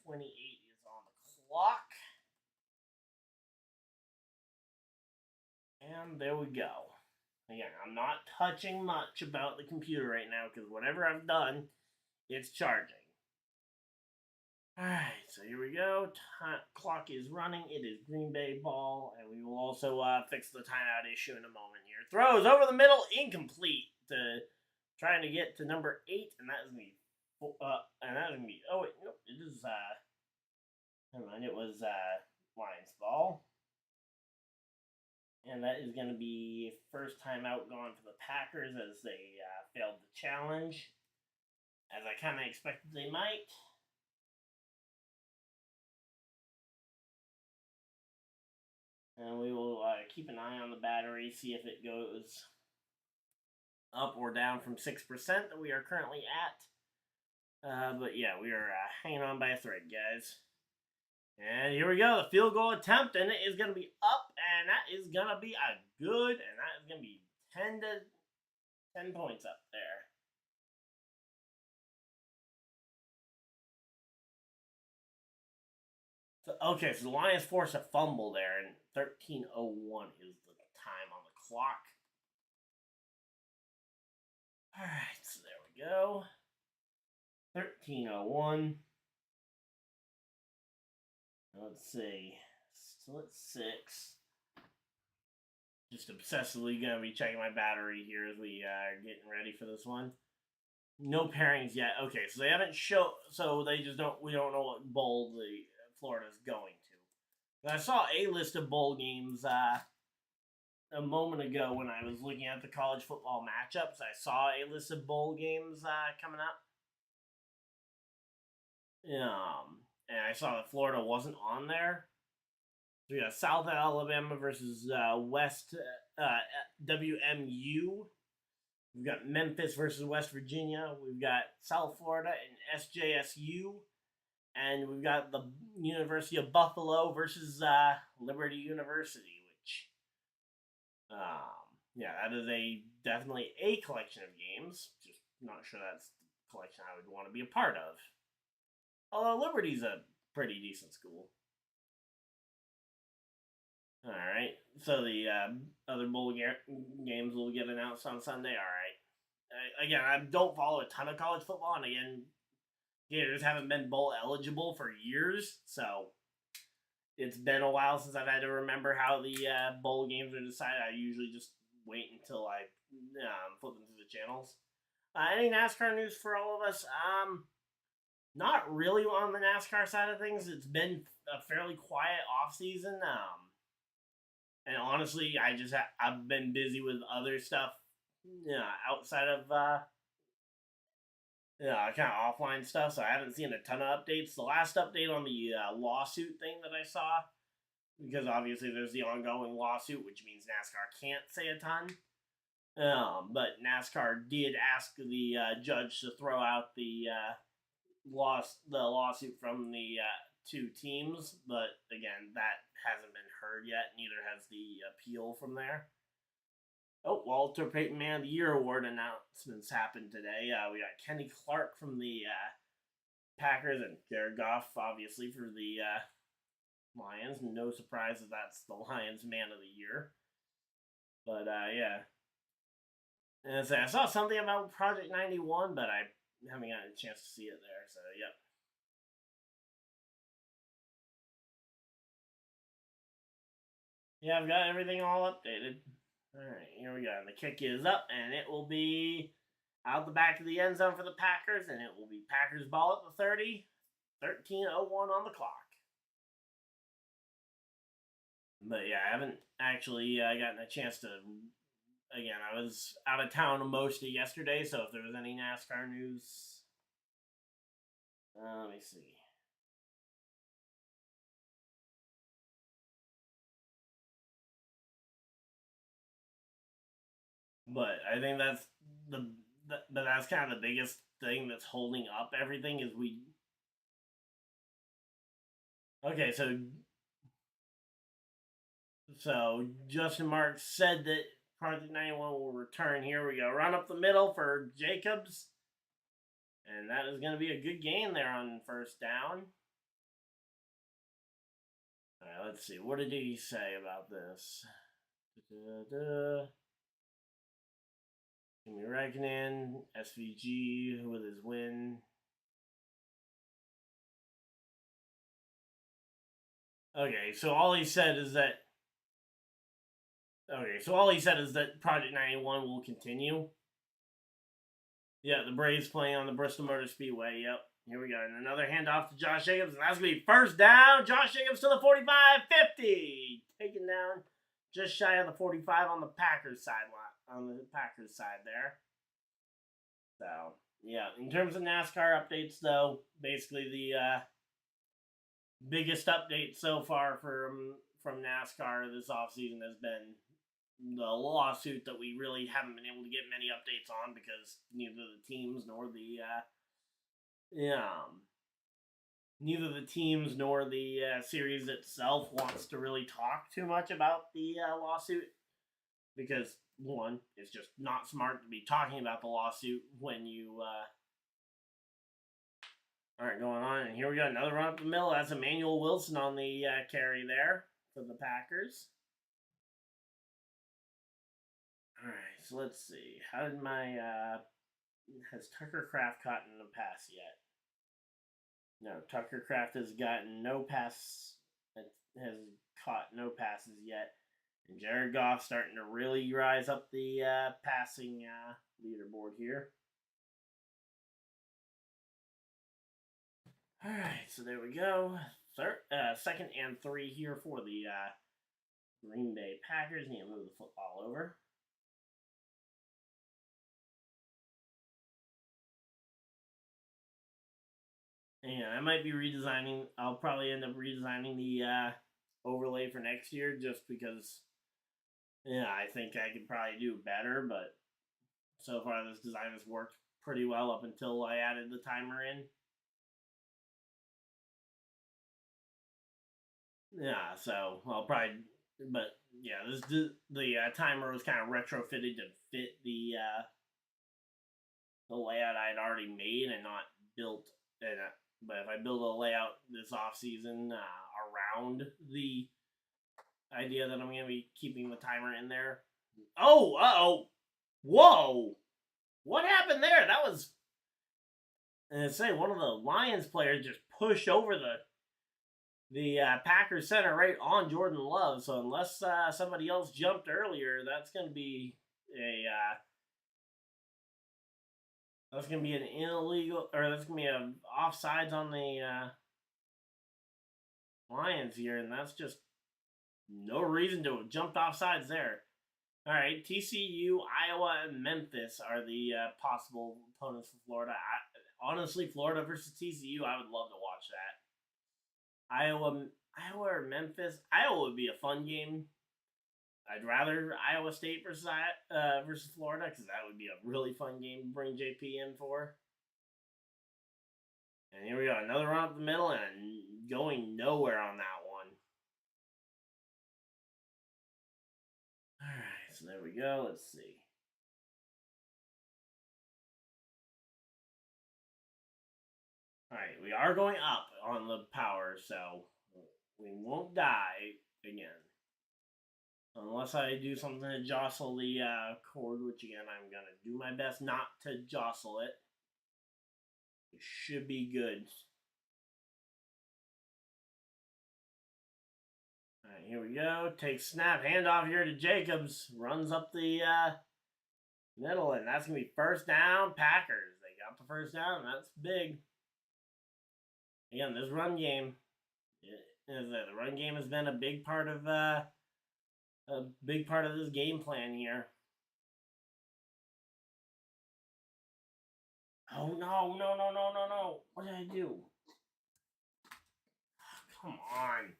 13:28 is on the clock. And there we go. Again, I'm not touching much about the computer right now because whatever I've done, it's charging. Alright, so here we go. Clock is running. It is Green Bay ball, and we will also fix the timeout issue in a moment here. Throws over the middle, incomplete. Trying to get to number 8, and that is going to be, oh wait, nope, it is, never mind, it was Lions ball. And that is going to be first time out gone for the Packers as they failed the challenge, as I kind of expected they might. And we will keep an eye on the battery, see if it goes up or down from 6% that we are currently at. But yeah, we are hanging on by a thread, guys. And here we go, the field goal attempt, and it is going to be up, and that is going to be a good, and that is going to be 10 points up there. So, okay, so the Lions forced a fumble there, and 13:01 is the time on the clock. All right, so there we go. 13:01. Let's see. So it's 6. Just obsessively gonna be checking my battery here as we are getting ready for this one. No pairings yet. Okay, so they haven't shown. So they just don't. We don't know what bowl the Florida's going to. I saw a list of bowl games a moment ago when I was looking at the college football matchups. I saw a list of bowl games coming up. And I saw that Florida wasn't on there. So we got South Alabama versus West WMU. We've got Memphis versus West Virginia. We've got South Florida and SJSU. And we've got the University of Buffalo versus Liberty University, which, yeah, that is definitely a collection of games. Just not sure that's the collection I would want to be a part of. Although Liberty's a pretty decent school. All right, so the other bowl games will get announced on Sunday. All right. Again, I don't follow a ton of college football, and again, Gators haven't been bowl eligible for years, so it's been a while since I've had to remember how the bowl games are decided. I usually just wait until I flip them through the channels. Any NASCAR news for all of us? Not really on the NASCAR side of things. It's been a fairly quiet off season. And honestly, I've been busy with other stuff, outside of kind of offline stuff. So I haven't seen a ton of updates. The last update on the lawsuit thing that I saw, because obviously there's the ongoing lawsuit, which means NASCAR can't say a ton. But NASCAR did ask the judge to throw out the lawsuit from the two teams, but again, that hasn't been heard yet. Neither has the appeal from there. Oh, Walter Payton Man of the Year award announcements happened today. We got Kenny Clark from the Packers and Jared Goff, obviously, for the Lions. No surprise that that's the Lions Man of the Year. But yeah. And I saw something about Project 91, but I haven't gotten a chance to see it there. So, yep. Yeah, I've got everything all updated. Alright, here we go. And the kick is up, and it will be out the back of the end zone for the Packers, and it will be Packers ball at the 30. 13:01 on the clock. But yeah, I haven't actually gotten a chance to. Again, I was out of town most of yesterday, so if there was any NASCAR news. Let me see. But I think that's that's kind of the biggest thing that's holding up everything is we. Okay, so Justin Marks said that Project 91 will return. Here we go. Run up the middle for Jacobs. And that is going to be a good gain there on first down. All right, let's see. What did he say about this? Jimmy Reckoning, SVG with his win. Okay, so all he said is that. Okay, so all he said is that Project 91 will continue. Yeah, the Braves playing on the Bristol Motor Speedway. Yep. Here we go. And another handoff to Josh Jacobs. And that's going to be first down. Josh Jacobs to the 45-50. Taken down just shy of the 45 on the Packers side there. So, yeah. In terms of NASCAR updates, though, basically the biggest update so far from NASCAR this offseason has been the lawsuit that we really haven't been able to get many updates on because neither the teams nor the neither the teams nor the series itself wants to really talk too much about the lawsuit because one, it's just not smart to be talking about the lawsuit when you aren't going on. And here we got another run up the middle. That's Emmanuel Wilson on the carry there for the Packers. All right, so let's see. How did my has Tucker Kraft caught in the pass yet? No, Tucker Kraft has gotten no pass. Has caught no passes yet. And Jared Goff starting to really rise up the passing leaderboard here. All right, so there we go. Second and 3 here for the Green Bay Packers. Need to move the football over. And I might be redesigning. I'll probably end up redesigning the overlay for next year just because, yeah, I think I could probably do better. But so far, this design has worked pretty well up until I added the timer in. Yeah, so I'll probably, but yeah, the timer was kind of retrofitted to fit the layout I'd already made and not built. But if I build a layout this off season around the idea that I'm going to be keeping the timer in there. Oh, whoa! What happened there? That was, and say one of the Lions players just pushed over the Packers center right on Jordan Love. So unless somebody else jumped earlier, that's going to be an illegal, or that's going to be an offsides on the Lions here, and that's just no reason to have jumped offsides there. All right, TCU, Iowa, and Memphis are the possible opponents for Florida. Honestly, Florida versus TCU, I would love to watch that. Iowa or Memphis. Iowa would be a fun game. I'd rather Iowa State versus Florida because that would be a really fun game to bring JP in for. And here we go, another run up the middle and going nowhere on that one. All right, so there we go. Let's see. All right, we are going up on the power, so we won't die again. Unless I do something to jostle the cord, which again, I'm going to do my best not to jostle it. It should be good. All right, here we go. Take snap, handoff here to Jacobs. Runs up the middle, and that's going to be first down, Packers. They got the first down, and that's big. Again, this run game, the run game has been a big part of this game plan here. Oh, no. What did I do? Come on.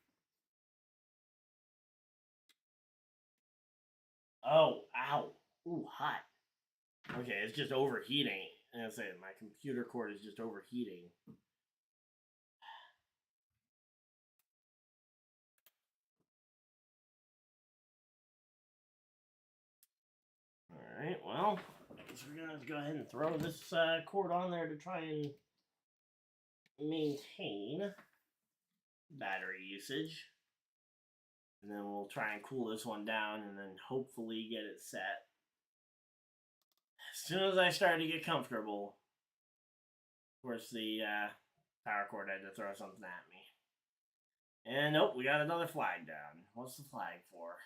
Oh, ow. Ooh, hot. Okay, it's just overheating. And I say my computer cord is just overheating. Alright, well, I guess we're going to have to go ahead and throw this cord on there to try and maintain battery usage. And then we'll try and cool this one down and then hopefully get it set. As soon as I started to get comfortable, of course the power cord had to throw something at me. And nope, we got another flag down. What's the flag for?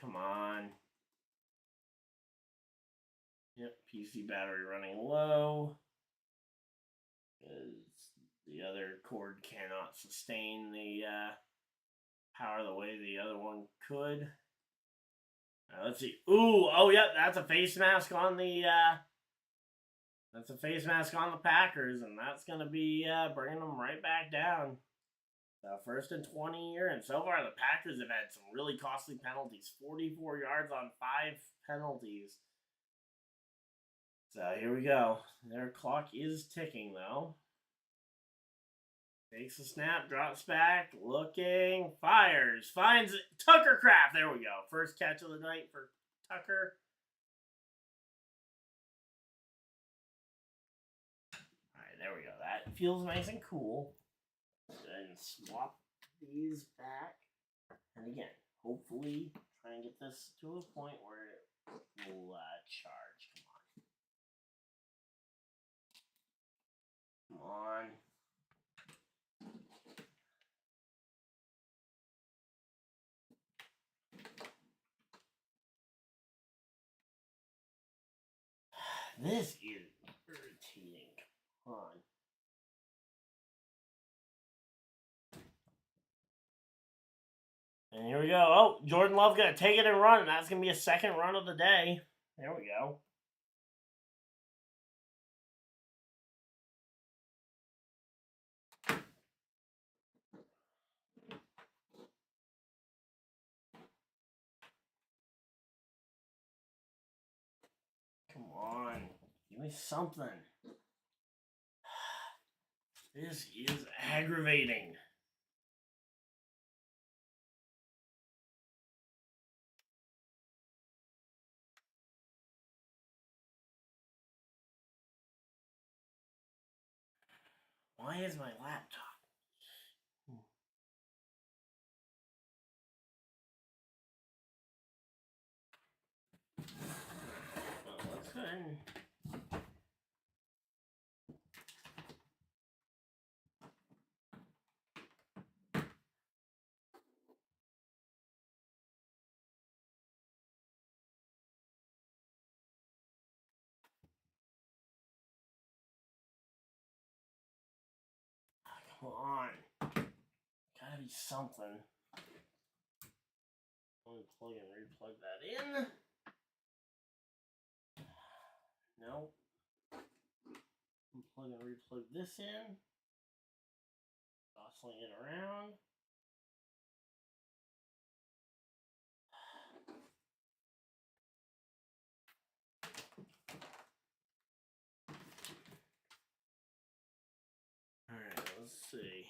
Come on. Yep, PC battery running low. Because the other cord cannot sustain the power the way the other one could. Let's see. Ooh, oh yeah, that's a face mask on the Packers, and that's gonna be bringing them right back down. First and 20 here, and so far the Packers have had some really costly penalties. 44 yards on 5 penalties. So here we go. Their clock is ticking, though. Takes a snap, drops back, looking, fires, finds Tucker Kraft. There we go. First catch of the night for Tucker. All right, there we go. That feels nice and cool. And swap these back. And again, hopefully try and get this to a point where it will charge. Come on. This is irritating. Come on. And here we go. Oh, Jordan Love going to take it and run. And that's going to be a second run of the day. There we go. Come on. Give me something. This is aggravating. Why is my laptop? Well, let's go ahead and... Come on. Gotta be something. Unplug and replug that in. Nope. Unplug and replug this in. Jostling it around. Alright, let's see.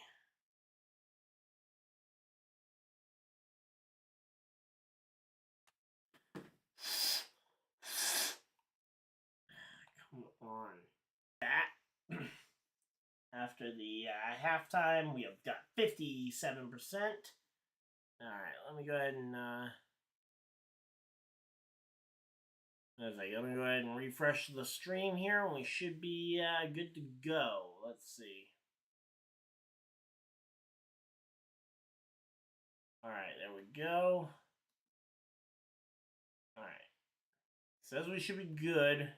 Come on. That. After the halftime, we have got 57%. Alright, let me go ahead and let me go ahead and refresh the stream here, and we should be good to go. Let's see. Alright, there we go. Alright. Says we should be good.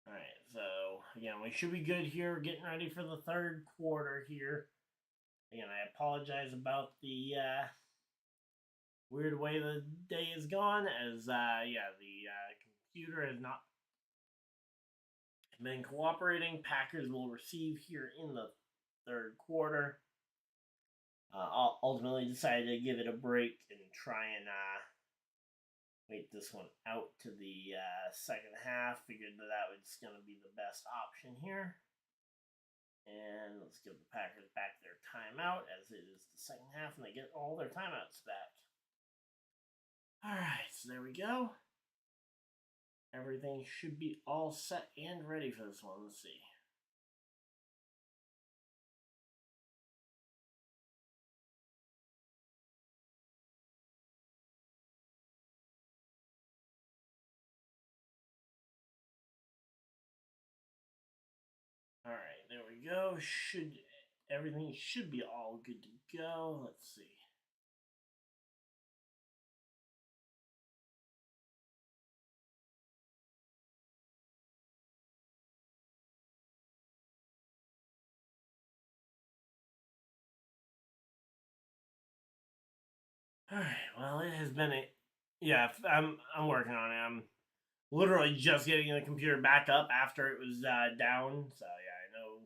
Alright, so again, we should be good here. Getting ready for the third quarter here. Again, I apologize about the weird way the day has gone, as the computer has not been cooperating. Packers will receive here in the third quarter. Ultimately decided to give it a break and try and wait this one out to the second half. Figured that was going to be the best option here. And let's give the Packers back their timeout, as it is the second half, and they get all their timeouts back. Alright, so there we go. Everything should be all set and ready for this one. Let's see. Alright, there we go. Everything should be all good to go. Let's see. Alright, well, it has been I'm working on it. literally just getting the computer back up after it was down. So yeah, I know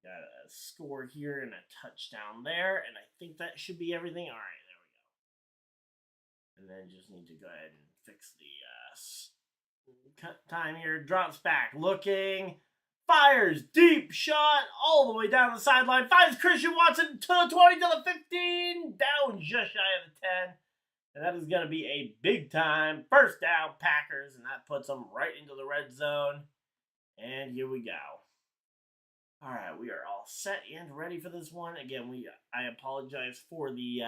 got a score here and a touchdown there, and I think that should be everything. All right, there we go. And then just need to go ahead and fix the cut time here. Drops back, looking, fires, deep shot all the way down the sideline. Finds Christian Watson to the 20, to the 15, down just shy of the 10. And that is going to be a big time first down Packers, and that puts them right into the red zone. And here we go. All right, we are all set and ready for this one. Again, I apologize for the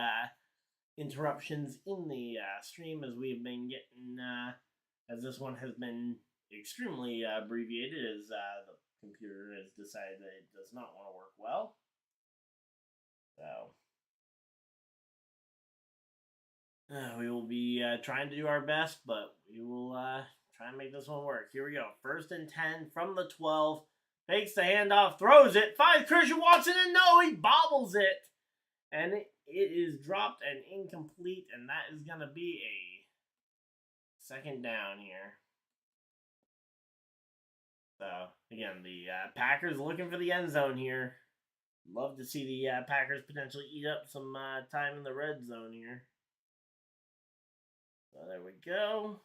interruptions in the stream as we have been getting, as this one has been extremely abbreviated as the computer has decided that it does not want to work well. So we will be trying to do our best, but we will try and make this one work. Here we go. 1st and 10 from the 12. Fakes the handoff, throws it, finds Christian Watson, and no, he bobbles it. And it is dropped and incomplete, and that is going to be a 2nd down here. So, again, the Packers looking for the end zone here. Love to see the Packers potentially eat up some time in the red zone here. So there we go.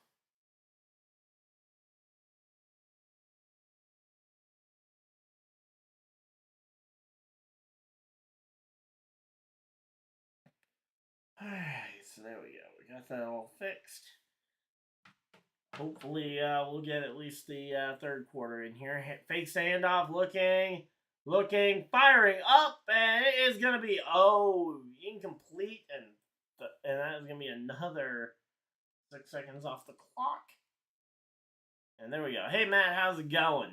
Alright, so there we go. We got that all fixed. Hopefully we'll get at least the 3rd quarter in here. Fakes the handoff, looking, firing up, and it is going to be, incomplete, and that is going to be another 6 seconds off the clock. And there we go. Hey, Matt, how's it going?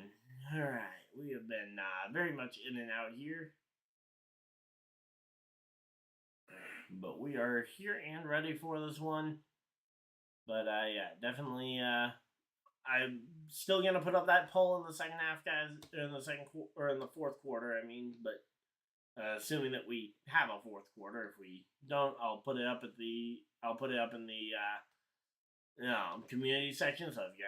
All right, we have been very much in and out here. But we are here and ready for this one. But yeah, definitely. I'm still gonna put up that poll in the second half, guys. In the in the 4th quarter. I mean, but assuming that we have a 4th quarter. If we don't, I'll put it up in the community section. So if you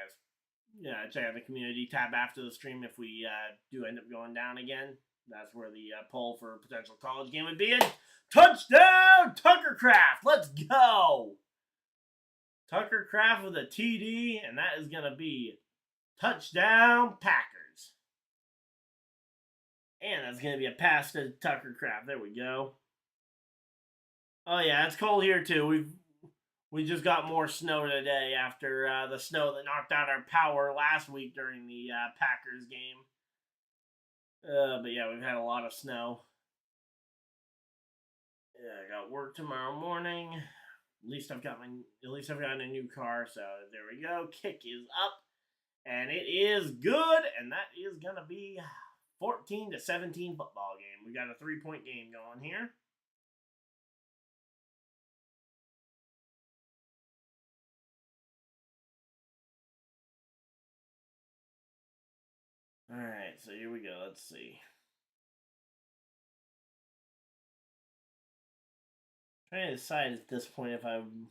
guys check out the community tab after the stream, if we do end up going down again, that's where the poll for a potential college game would be in. Touchdown, Tucker Kraft. Let's go. Tucker Kraft with a TD, and that is going to be touchdown Packers. And that's going to be a pass to Tucker Kraft. There we go. Oh, yeah, it's cold here, too. We just got more snow today after the snow that knocked out our power last week during the Packers game. But yeah, we've had a lot of snow. Yeah, I got work tomorrow morning. At least I've gotten a new car, so there we go. Kick is up, and it is good, and that is gonna be 14-17 football game. We got a 3-point game going here. All right, so here we go. Let's see. Trying to decide at this point if I'm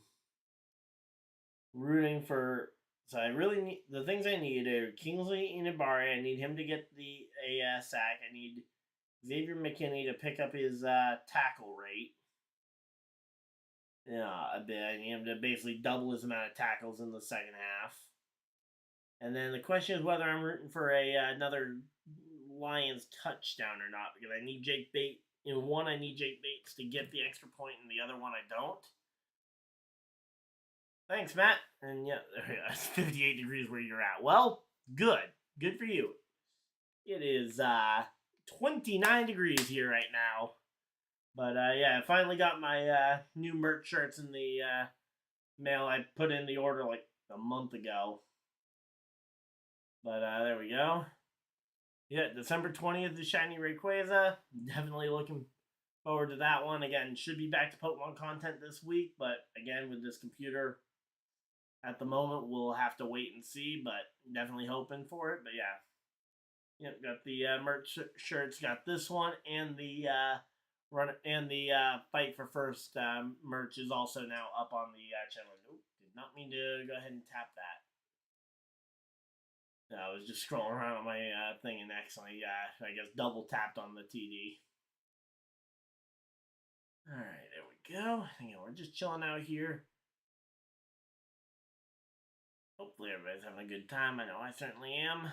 rooting for. So I really need the things I need are Kingsley Inabari. I need him to get the sack. I need Xavier McKinney to pick up his tackle rate. A bit. I need him to basically double his amount of tackles in the second half. And then the question is whether I'm rooting for another Lions touchdown or not, because I need Jake Bates. In one, I need Jake Bates to get the extra point, and the other one, I don't. Thanks, Matt. And yeah, it's 58 degrees where you're at. Well, good. Good for you. It is 29 degrees here right now. But yeah, I finally got my new merch shirts in the mail. I put in the order like a month ago. But there we go. Yeah, December 20th is Shiny Rayquaza. Definitely looking forward to that one. Again, should be back to Pokemon content this week, but again, with this computer, at the moment, we'll have to wait and see, but definitely hoping for it. But yeah, got the merch shirts. Got this one, and the Fight for First merch is also now up on the channel. Nope, did not mean to go ahead and tap that. I was just scrolling around on my thing and accidentally, I guess, double tapped on the TD. All right, there we go. Again, we're just chilling out here. Hopefully, everybody's having a good time. I know I certainly am.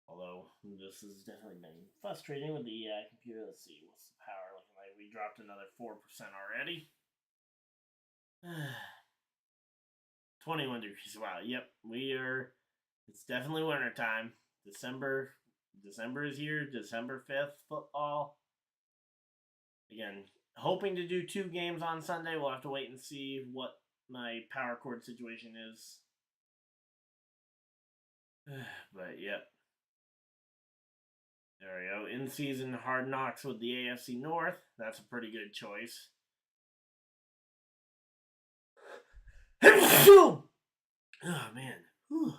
Although this has definitely been frustrating with the computer. Let's see, what's the power looking like? We dropped another 4% already. 21 degrees. Wow. Yep, we are. It's definitely winter time. December is here. December 5th football. Again, hoping to do 2 games on Sunday. We'll have to wait and see what my power cord situation is. But yep. There we go. In season Hard Knocks with the AFC North. That's a pretty good choice. Oh man. Whew.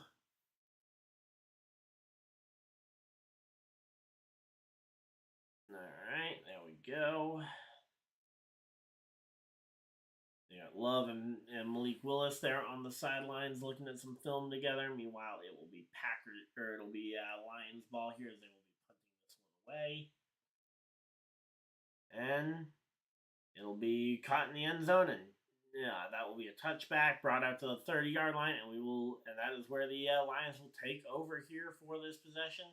Alright, there we go. You got Love and Malik Willis there on the sidelines looking at some film together. Meanwhile, it will be Lions ball here as they will be punting this one away. And it'll be caught in the end zone, and yeah, that will be a touchback brought out to the 30-yard line, and that is where the Lions will take over here for this possession.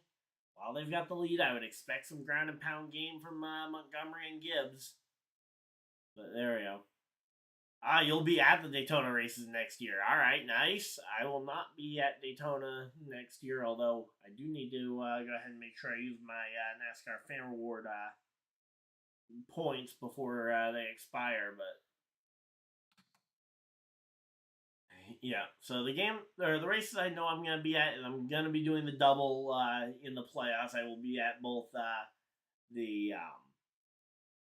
While they've got the lead, I would expect some ground and pound game from Montgomery and Gibbs. But there we go. You'll be at the Daytona races next year. All right, nice. I will not be at Daytona next year, although I do need to go ahead and make sure I use my NASCAR Fan Reward points before they expire. But yeah, so the races I know I'm going to be at, and I'm going to be doing the double in the playoffs. I will be at both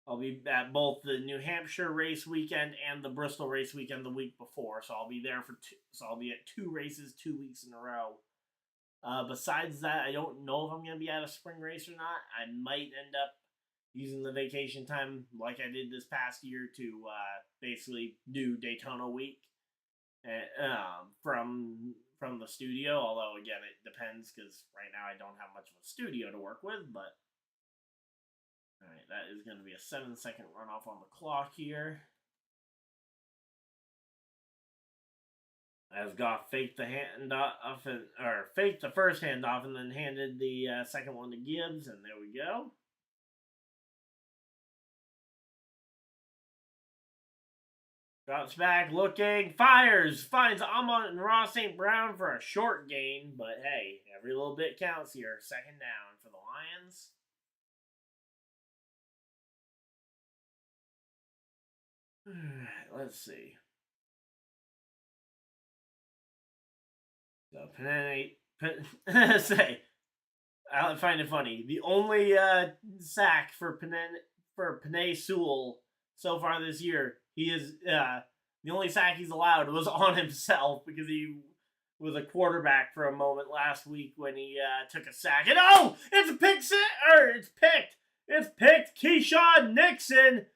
I'll be at both the New Hampshire race weekend and the Bristol race weekend the week before. So I'll be there for I'll be at 2 races 2 weeks in a row. Besides that, I don't know if I'm going to be at a spring race or not. I might end up using the vacation time like I did this past year to basically do Daytona week from the studio. Although again, it depends because right now I don't have much of a studio to work with. But all right, that is going to be a 7-second runoff on the clock here. As Goff faked the handoff, or faked the first handoff, and then handed the second one to Gibbs, and there we go. Drops back, looking, fires, finds Amon and Ross St. Brown for a short gain, but hey, every little bit counts here. 2nd down for the Lions. Let's see. So I find it funny. The only sack for Penei Sewell so far this year, he is the only sack he's allowed was on himself because he was a quarterback for a moment last week when he took a sack. And it's a pick it's picked. It's picked. Keyshawn Nixon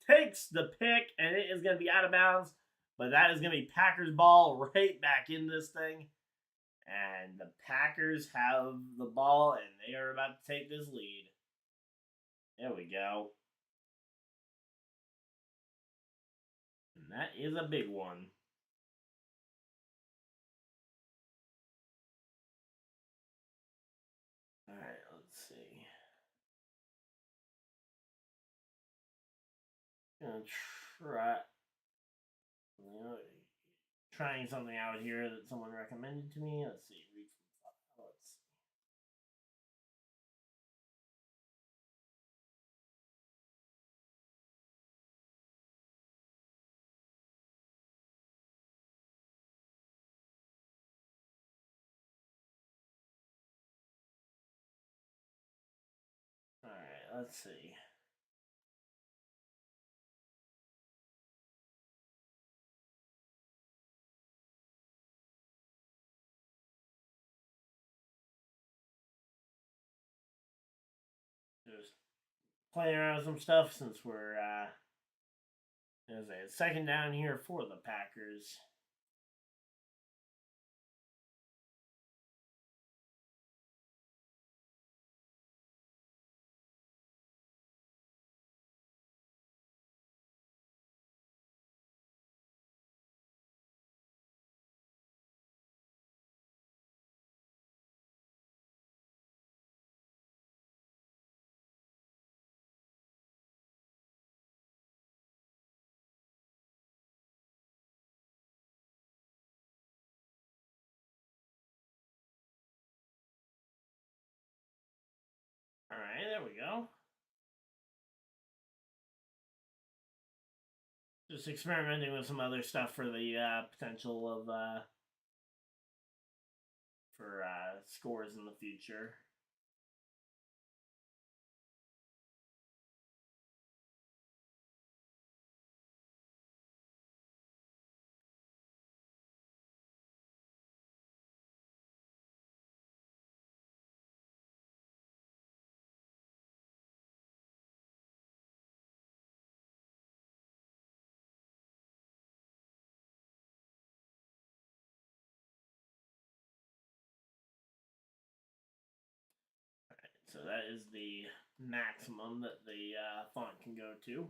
takes the pick, and it is going to be out of bounds. But that is going to be Packers ball right back in this thing. And the Packers have the ball, and they are about to take this lead. There we go. And that is a big one. All right, let's see. Gonna trying something out here that someone recommended to me. Let's see. Let's see. All right, let's see. Just playing around with some stuff since we're there's a 2nd down here for the Packers. there we go. Just experimenting with some other stuff for the potential of scores in the future. So that is the maximum that the font can go to.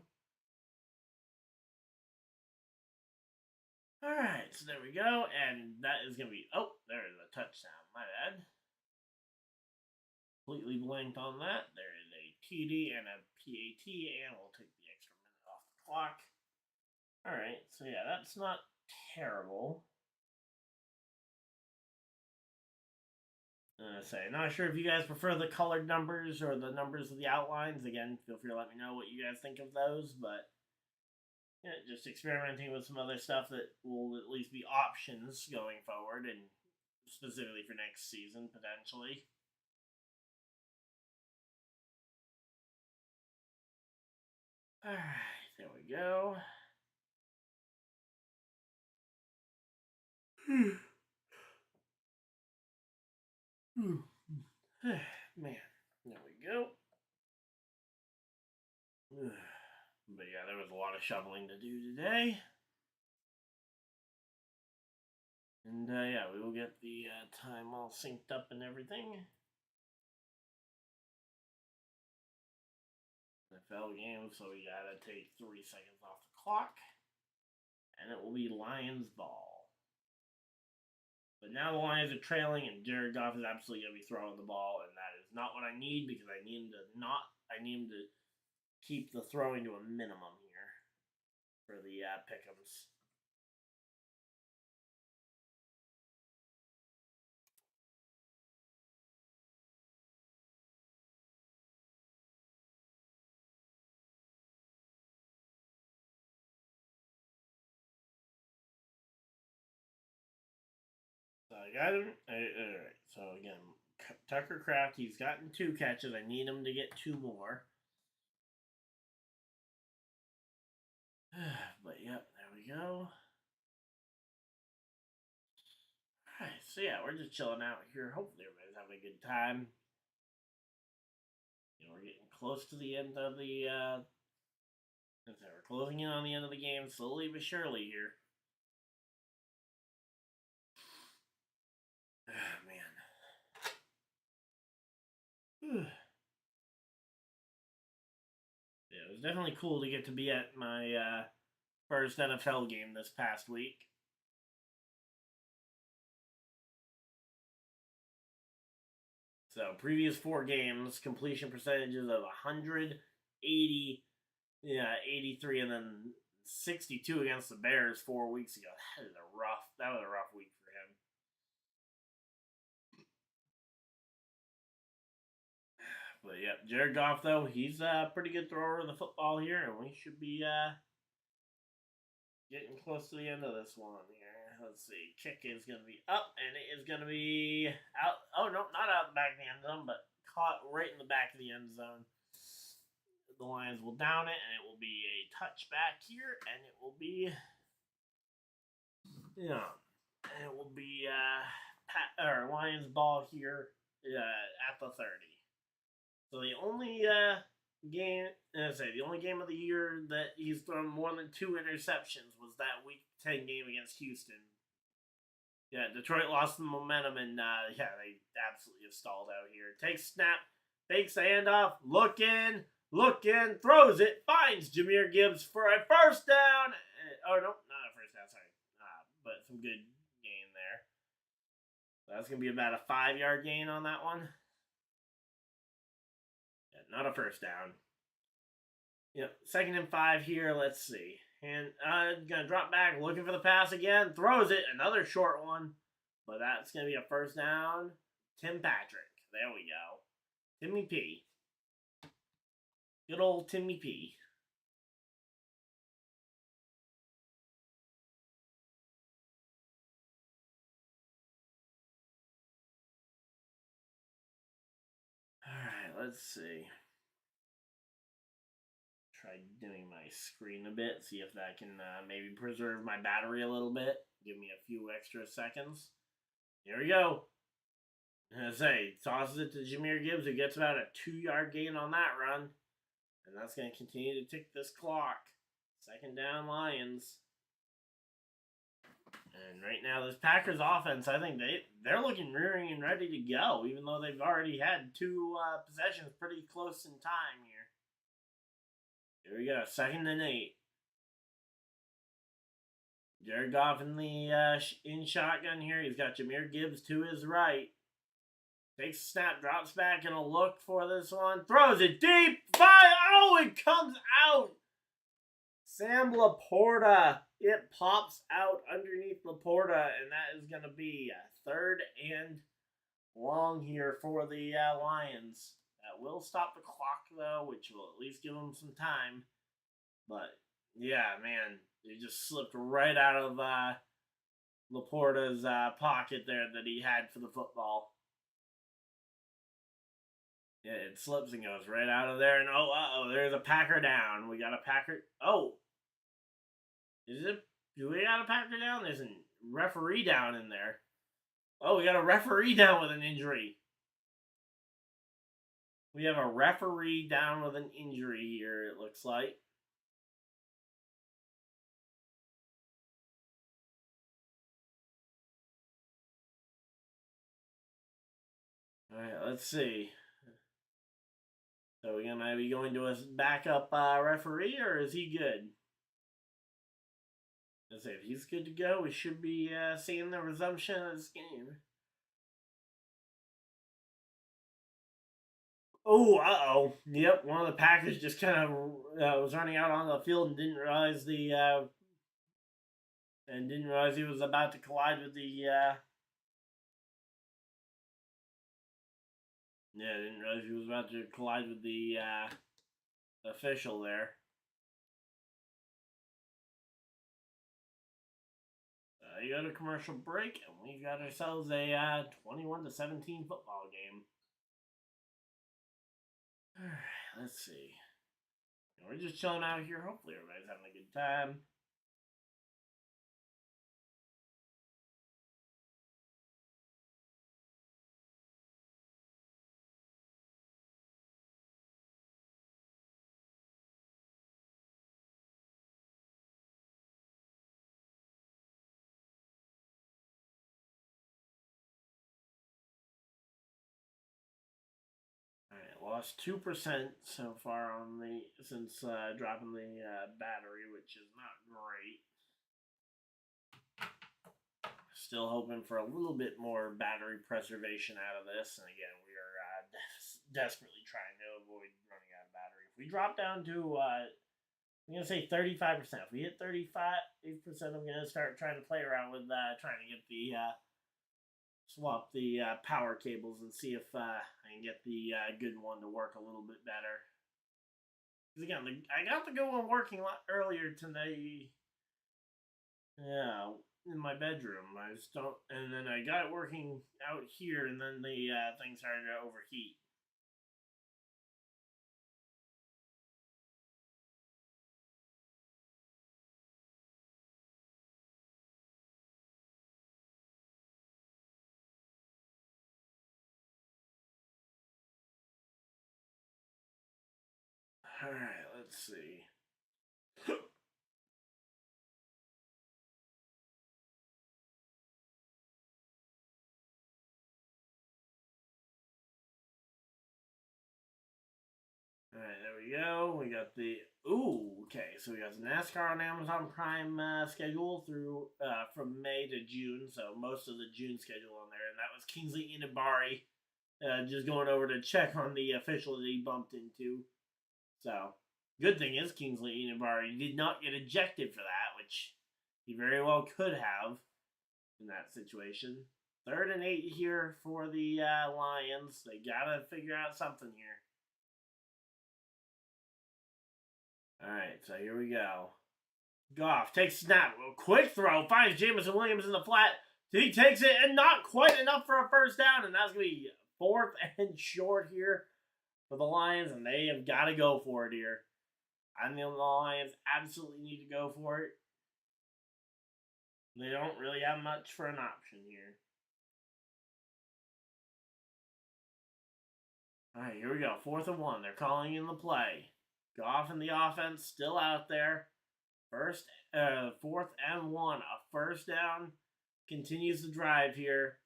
Alright, so there we go, and that is going to be, oh, there is a touchdown, my bad. Completely blanked on that. There is a TD and a PAT, and we'll take the extra minute off the clock. Alright, so yeah, that's not terrible. Not sure if you guys prefer the colored numbers or the numbers of the outlines. Again, feel free to let me know what you guys think of those, but yeah, just experimenting with some other stuff that will at least be options going forward, and specifically for next season, potentially. Alright, there we go. Man, there we go. But yeah, there was a lot of shoveling to do today. And yeah, we will get the time all synced up and everything. NFL game, so we gotta take 3 seconds off the clock. And it will be Lions ball. But now the Lions are trailing, and Jared Goff is absolutely gonna be throwing the ball, and that is not what I need, because I need him to keep the throwing to a minimum here for the pick'ems. So I got him. Alright, so again, Tucker Kraft, he's gotten 2 catches. I need him to get 2 more. But yep, there we go. Alright, so yeah, we're just chilling out here. Hopefully everybody's having a good time. You know, we're getting close to the end of the we're closing in on the end of the game slowly but surely here. Man. Yeah, it was definitely cool to get to be at my first NFL game this past week. So, previous 4 games, completion percentages of 180, 83, and then 62 against the Bears 4 weeks ago. That was a rough week for him. But yeah, Jared Goff, though, he's a pretty good thrower of the football here, and we should be getting close to the end of this one here. Let's see. Kick is going to be up, and it is going to be out. Oh, no, not out the back of the end zone, but caught right in the back of the end zone. The Lions will down it, and it will be a touchback here, and it will be, and it will be Lions ball here at the 30. So the only the only game of the year that he's thrown more than 2 interceptions was that Week 10 game against Houston. Yeah, Detroit lost the momentum, and yeah, they absolutely have stalled out here. Takes snap, fakes the handoff, look in, throws it, finds Jahmyr Gibbs for a first down. Oh, no, not a first down, sorry. But some good gain there. So that's going to be about a 5-yard gain on that one. Yeah, not a first down. Yep, 2nd and 5 here. Let's see. And gonna drop back, looking for the pass again. Throws it, another short one. But that's gonna be a first down. Tim Patrick. There we go. Timmy P. Good old Timmy P. Alright, let's see. Try doing my screen a bit, see if that can maybe preserve my battery a little bit. Give me a few extra seconds. Here we go. I say, tosses it to Jahmyr Gibbs, who gets about a 2-yard gain on that run. And that's going to continue to tick this clock. Second down, Lions. And right now, this Packers offense, I think they're looking rearing and ready to go, even though they've already had 2 possessions pretty close in time here. Here we go, 2nd and 8. Jared Goff in the in shotgun here. He's got Jahmyr Gibbs to his right. Takes a snap, drops back, and a look for this one. Throws it deep. Oh, it comes out. Sam Laporta. It pops out underneath Laporta, and that is going to be a 3rd and long here for the Lions. That will stop the clock, though, which will at least give them some time. But, yeah, man, it just slipped right out of Laporta's pocket there that he had for the football. Yeah, it slips and goes right out of there. And there's a Packer down. We got a Packer. Oh, is it? Do we got a Packer down? There's a referee down in there. Oh, we got a referee down with an injury. We have a referee down with an injury here, it looks like. All right, let's see. So we're going to be going to a backup referee, or is he good? Let's say if he's good to go, we should be seeing the resumption of this game. Oh, Yep, one of the Packers just kind of was running out on the field and didn't realize he was about to collide with the didn't realize he was about to collide with the official there. You got a commercial break, and we got ourselves a 21-17 football game. All right, let's see. We're just chilling out here. Hopefully, everybody's having a good time. Lost 2% so far on since dropping the battery, which is not great. Still hoping for a little bit more battery preservation out of this, and again, we are desperately trying to avoid running out of battery. If we drop down to, I'm gonna say 35%. If we hit 35%, I'm gonna start trying to play around with trying to get the swap the power cables and see if I can get the good one to work a little bit better. Because again, I got the good one working a lot earlier today. Yeah, in my bedroom. I just don't, and then I got it working out here, and then the thing started to overheat. All right, let's see. All right, there we go. We got the okay. So we got the NASCAR on Amazon Prime schedule through from May to June. So most of the June schedule on there, and that was Kingsley Inabari. Just going over to check on the official that he bumped into. So good thing is Kingsley Inabari did not get ejected for that, which he very well could have in that situation. 3rd and 8 here for the Lions. They gotta figure out something here. All right, so here we go. Goff takes snap. Quick throw. Finds Jameson Williams in the flat. He takes it, and not quite enough for a first down. And that's going to be 4th and short here for the Lions. And they have got to go for it here. I think the Lions absolutely need to go for it. They don't really have much for an option here. All right, here we go. 4th and 1. They're calling in the play. Goff in the offense, still out there. 4th and 1. A first down. Continues the drive here.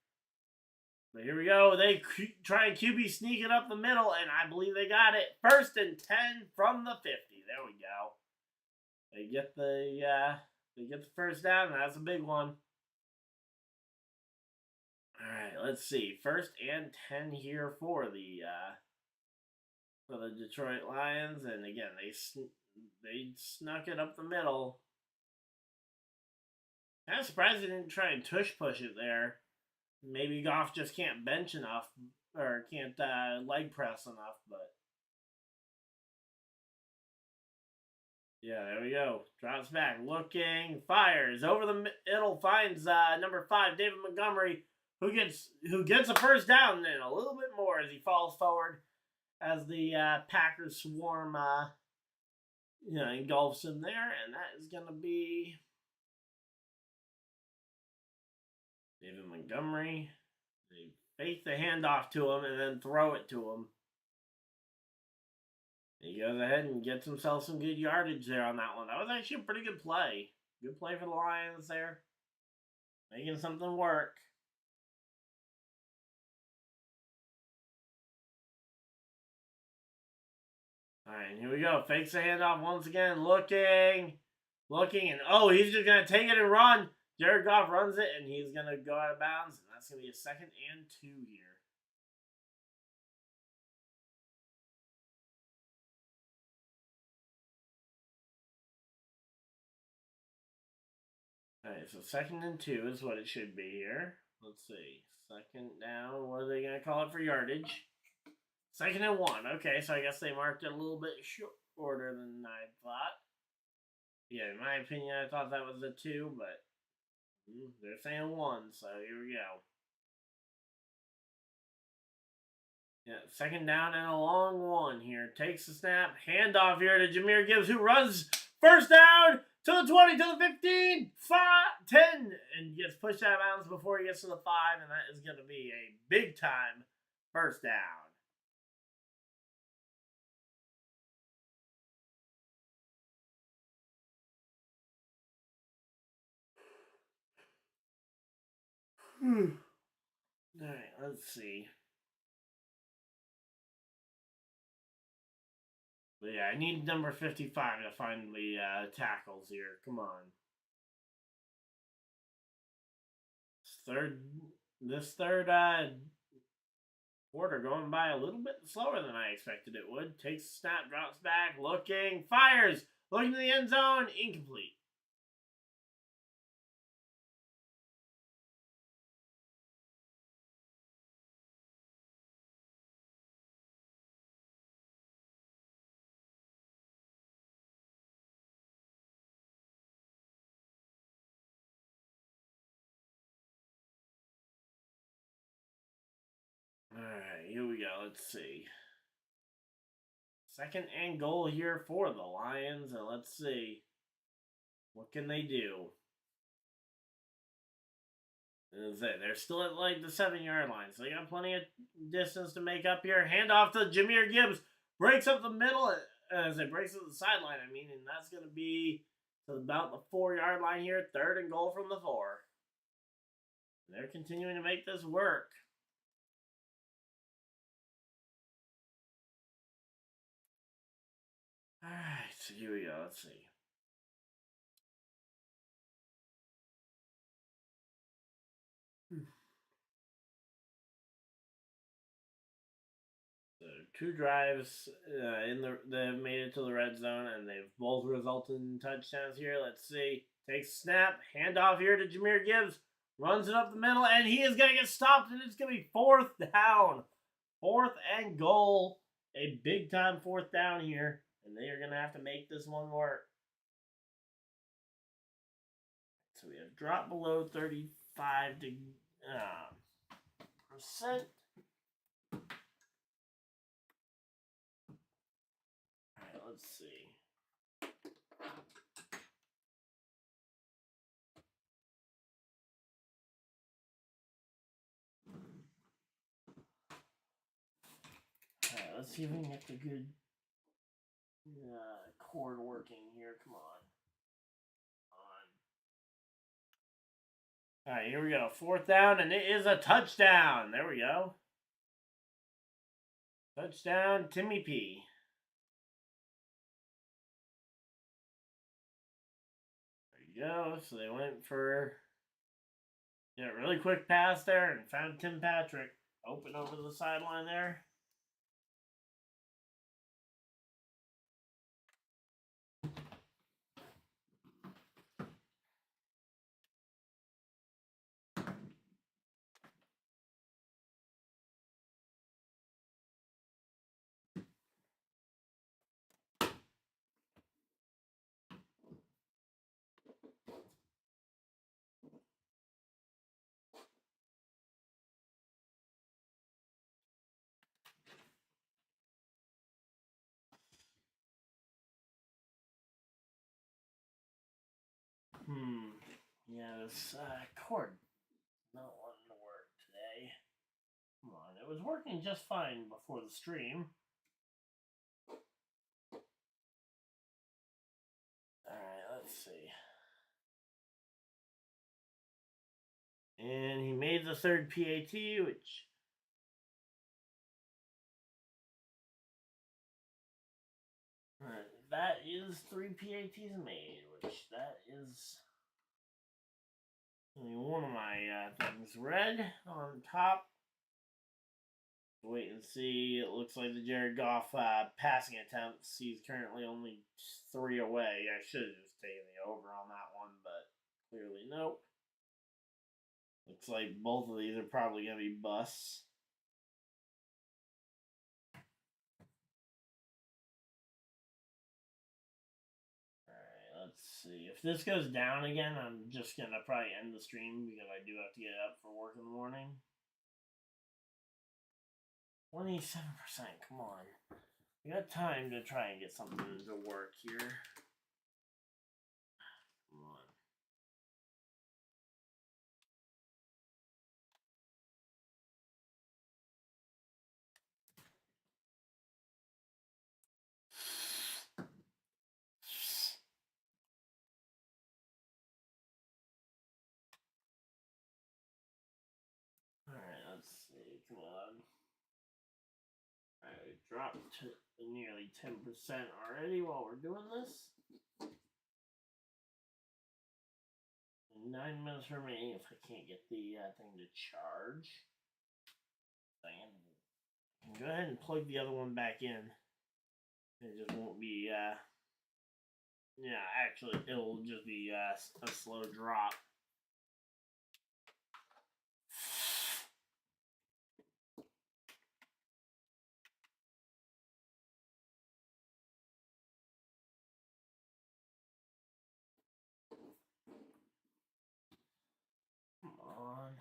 But here we go. They try and QB sneak it up the middle, and I believe they got it. 1st and 10 from the 50. There we go. They get the first down, and that's a big one. All right, let's see. 1st and 10 here for the Detroit Lions, and again they snuck it up the middle. Kind of surprised they didn't try and push it there. Maybe Goff just can't bench enough or can't leg press enough, but yeah, there we go. Drops back, looking, fires over the middle, finds number 5, David Montgomery, who gets a first down and a little bit more as he falls forward as the Packers swarm engulfs him there, and that is gonna be David Montgomery. They fake the handoff to him and then throw it to him. He goes ahead and gets himself some good yardage there on that one. That was actually a pretty good play. Good play for the Lions there. Making something work. All right, here we go. Fakes the handoff once again. Looking, and he's just going to take it and run. Jared Goff runs it, and he's going to go out of bounds, and that's going to be a 2nd and 2 here. All right, so 2nd and 2 is what it should be here. Let's see. 2nd down. What are they going to call it for yardage? 2nd and 1. Okay, so I guess they marked it a little bit shorter than I thought. Yeah, in my opinion, I thought that was a 2, but they're saying 1, so here we go. Yeah, 2nd down and a long one here. Takes the snap. Handoff here to Jahmyr Gibbs, who runs first down to the 20, to the 15, 5, 10, and gets pushed out of bounds before he gets to the 5, and that is going to be a big-time first down. All right, let's see. But yeah, I need number 55 to find the tackles here. Come on. This third quarter going by a little bit slower than I expected it would. Takes a snap, drops back, looking, fires, looking to the end zone, incomplete. Alright, here we go. Let's see. 2nd and goal here for the Lions. And let's see. What can they do? They're still at like the 7-yard line. So they got plenty of distance to make up here. Handoff to Jahmyr Gibbs. Breaks up the middle. As it breaks up the sideline, and that's going to be about the 4-yard line here. 3rd and goal from the 4. They're continuing to make this work. Alright, so here we go. Let's see. So 2 drives they've made it to the red zone, and they've both resulted in touchdowns here. Let's see. Takes a snap, handoff here to Jahmyr Gibbs, runs it up the middle, and he is going to get stopped, and it's going to be 4th down. 4th and goal. A big time 4th down here. and they are going to have to make this one work. So we have dropped below 35 percent. All right, let's see. All right, let's see if we can get the good cord working here. Come on. All right, here we go. 4th down, and it is a touchdown. There we go. Touchdown, Timmy P. There you go. So they went for a really quick pass there and found Tim Patrick open over the sideline there. Yeah, this cord not wanting to work today. Come on, it was working just fine before the stream. Alright, let's see. And he made the 3rd PAT, which... Alright, that is 3 PATs made, which that is... only one of my things. Red on top. Wait and see. It looks like the Jared Goff passing attempts. He's currently only 3 away. I should have just taken the over on that one, but clearly nope. Looks like both of these are probably going to be busts. Alright, let's see. If this goes down again, I'm just going to probably end the stream because I do have to get up for work in the morning. 27%, come on. We got time to try and get something to work here. Come on. Alright, let's see. Come on. Alright, dropped to nearly 10% already while we're doing this. 9 minutes remaining if I can't get the thing to charge. I can go ahead and plug the other one back in. It just won't be, yeah, actually, it'll just be a slow drop. Come on.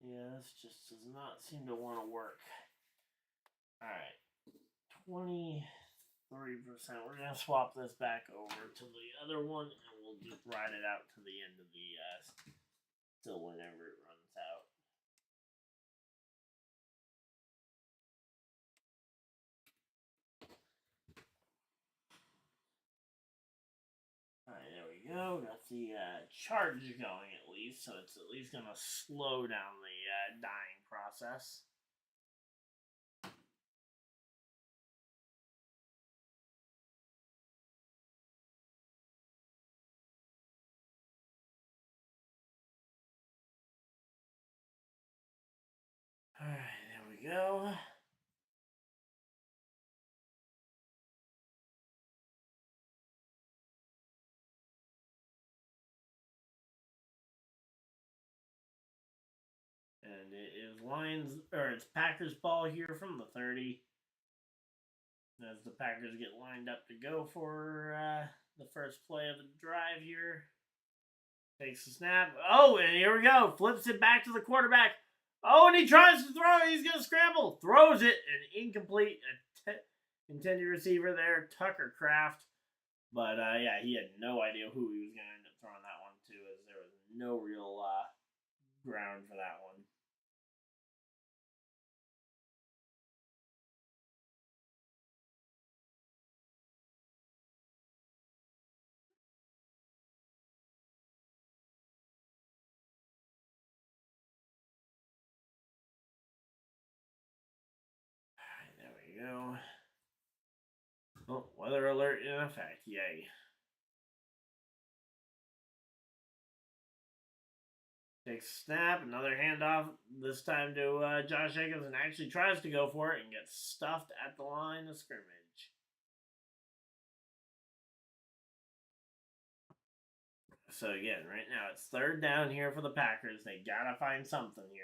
Yeah, this just does not seem to want to work. Alright. 23%. We're going to swap this back over to the other one, and we'll just ride it out to the end of the, till whenever it runs out. Alright, there we go. Got the charge going at least, so it's at least going to slow down the dying process. Alright, there we go. it's Packers ball here from the 30. As the Packers get lined up to go for the first play of the drive here. Takes the snap. Oh, and here we go. Flips it back to the quarterback. Oh, and he tries to throw it. He's going to scramble. Throws it. An incomplete intended receiver there, Tucker Kraft. But, yeah, he had no idea who he was going to end up throwing that one to, as there was no real ground for that one. There we go. Oh, weather alert in effect. Yay. Takes a snap, another handoff, this time to Josh Jacobs, and actually tries to go for it and gets stuffed at the line of scrimmage. So again, right now it's third down here for the Packers. They gotta find something here.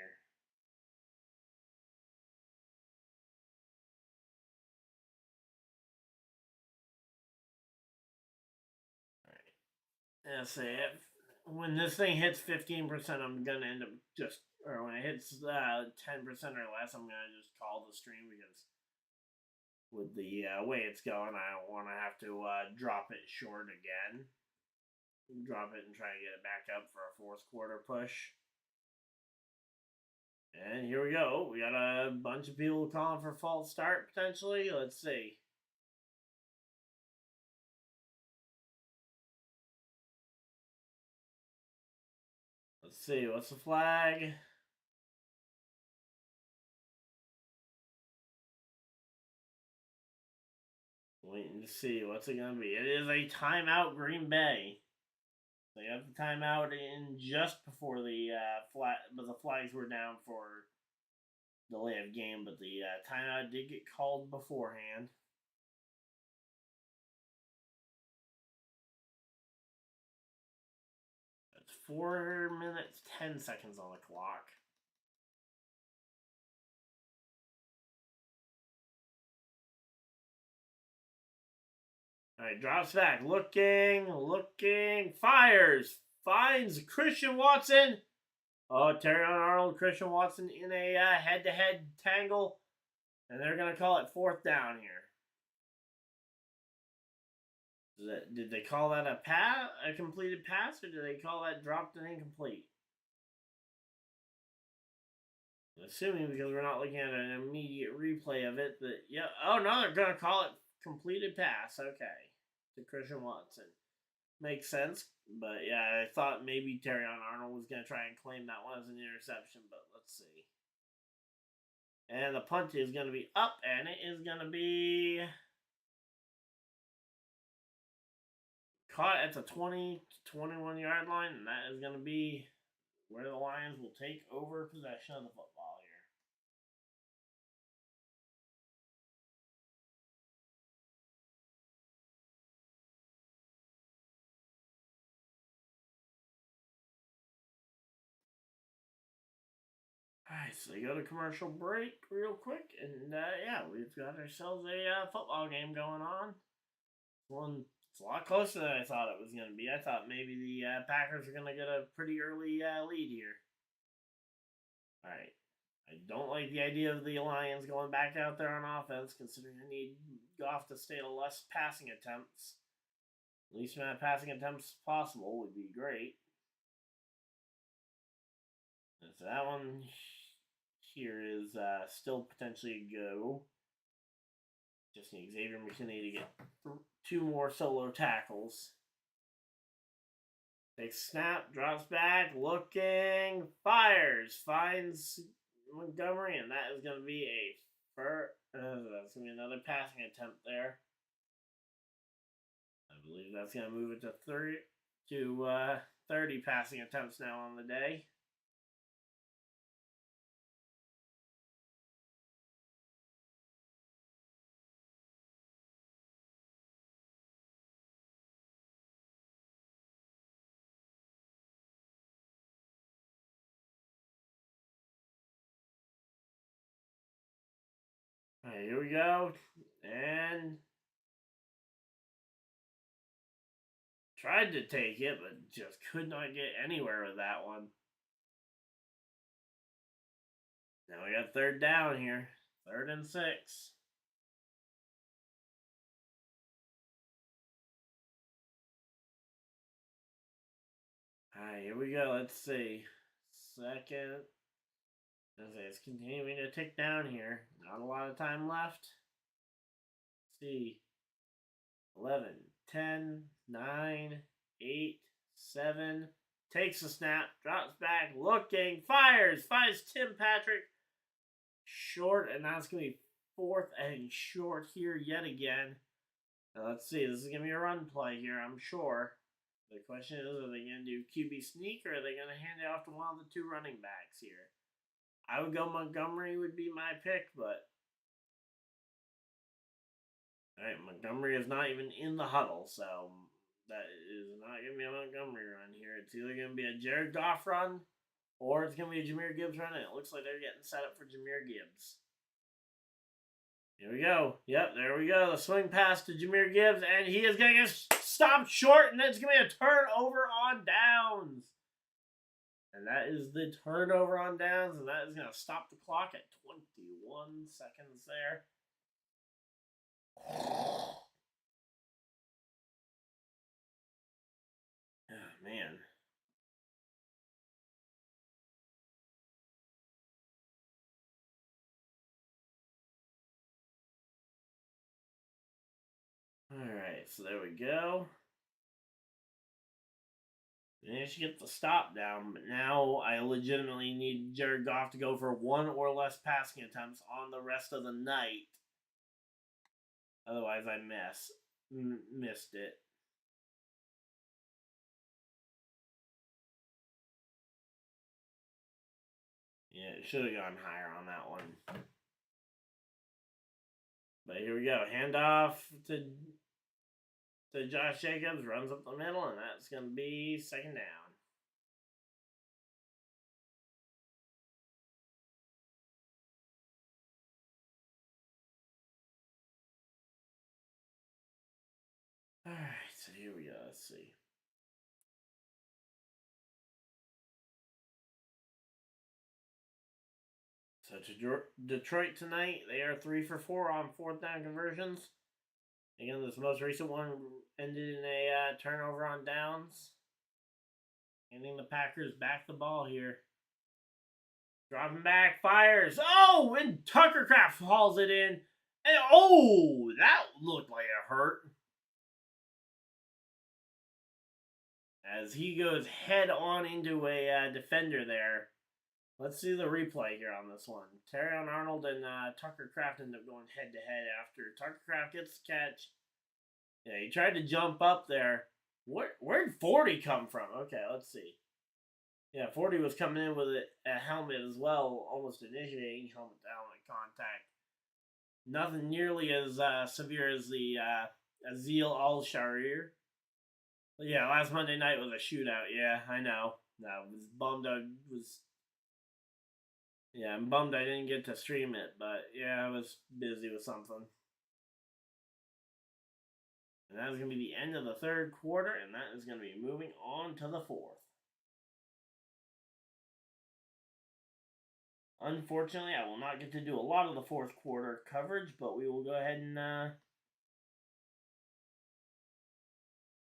Yeah, say when this thing hits 15%, I'm gonna end up or when it hits 10% or less, I'm gonna just call the stream because with the way it's going, I don't want to have to drop it short again. Drop it and try to get it back up for a fourth quarter push. And here we go. We got a bunch of people calling for false start potentially. Let's see. Let's see. What's the flag? Waiting to see. What's it going to be? It is a timeout, Green Bay. They got the timeout in just before the but the flags were down for delay of game, but the timeout did get called beforehand. That's 4 minutes, 10 seconds on the clock. All right, drops back, looking, fires, finds Christian Watson. Oh, Terrion Arnold, Christian Watson in a head-to-head tangle, and they're gonna call it fourth down here. Did they call that a completed pass, or did they call that dropped and incomplete? I'm assuming because we're not looking at an immediate replay of it, that yeah. Oh no, they're gonna call it completed pass. Okay, to Christian Watson. Makes sense, but yeah, I thought maybe Terrion Arnold was gonna try and claim that one as an interception, but let's see. And the punt is gonna be up, and it is gonna be caught at the 20 to 21 yard line, and that is going to be where the Lions will take over possession of the football here. Alright, so they go to commercial break real quick, and yeah, we've got ourselves a football game going on. It's a lot closer than I thought it was going to be. I thought maybe the Packers were going to get a pretty early lead here. Alright. I don't like the idea of the Lions going back out there on offense, considering I need Goff to stay to less passing attempts. Least amount of passing attempts possible would be great. And so that one here is still potentially a go. Just need Xavier McKinney to get 2 more solo tackles. Takes snap, drops back, looking, fires, finds Montgomery, and that is going to be that's going to be another passing attempt there. I believe that's going to move it to 30 passing attempts now on the day. All right, here we go. And tried to take it, but just could not get anywhere with that one. Now we got third down here. 3rd and 6. Alright, here we go. Let's see. Second. It's continuing to tick down here. Not a lot of time left. Let's see. 11, 10, 9, 8, 7. Takes a snap. Drops back. Looking. Fires. Finds Tim Patrick. Short. And now it's going to be 4th and short here yet again. Now let's see. This is going to be a run play here, I'm sure. The question is, are they going to do QB sneak or are they going to hand it off to one of the 2 running backs here? I would go Montgomery would be my pick, but all right, Montgomery is not even in the huddle, so that is not going to be a Montgomery run here. It's either going to be a Jared Goff run or it's going to be a Jahmyr Gibbs run, and it looks like they're getting set up for Jahmyr Gibbs. Here we go. Yep, there we go. The swing pass to Jahmyr Gibbs, and he is going to get stopped short, and it's going to be a turnover on downs. And that is the turnover on downs, and that is going to stop the clock at 21 seconds there. Oh, man. Alright, so there we go. Managed to get the stop down, but now I legitimately need Jared Goff to go for 1 or less passing attempts on the rest of the night. Otherwise, I missed it. Yeah, it should have gone higher on that one. But here we go. Handoff to Josh Jacobs. Runs up the middle, and that's going to be 2nd down. Alright, so here we go. Let's see. So to Detroit tonight, they are 3 for 4 on 4th down conversions. Again, this most recent one ended in a turnover on downs. Handing the Packers back the ball here. Dropping back, fires. Oh, and Tucker Craft hauls it in. And oh, that looked like it hurt. As he goes head on into a defender there. Let's see the replay here on this one. Terrion Arnold and Tucker Craft end up going head to head after Tucker Craft gets the catch. Yeah, he tried to jump up there. Where'd 40 come from? Okay, let's see. Yeah, 40 was coming in with a helmet as well, almost initiating helmet to helmet contact. Nothing nearly as severe as the Azil Al Sharir. But yeah, last Monday night was a shootout. Yeah, I know. I was bummed. I'm bummed I didn't get to stream it, but yeah, I was busy with something. And that is going to be the end of the 3rd quarter, and that is going to be moving on to the 4th. Unfortunately, I will not get to do a lot of the 4th quarter coverage, but we will go ahead and,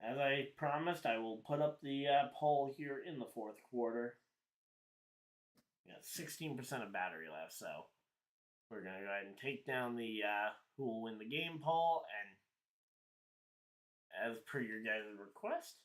as I promised, I will put up the poll here in the 4th quarter. We got 16% of battery left, so we're going to go ahead and take down the who will win the game poll, and as per your guys' request,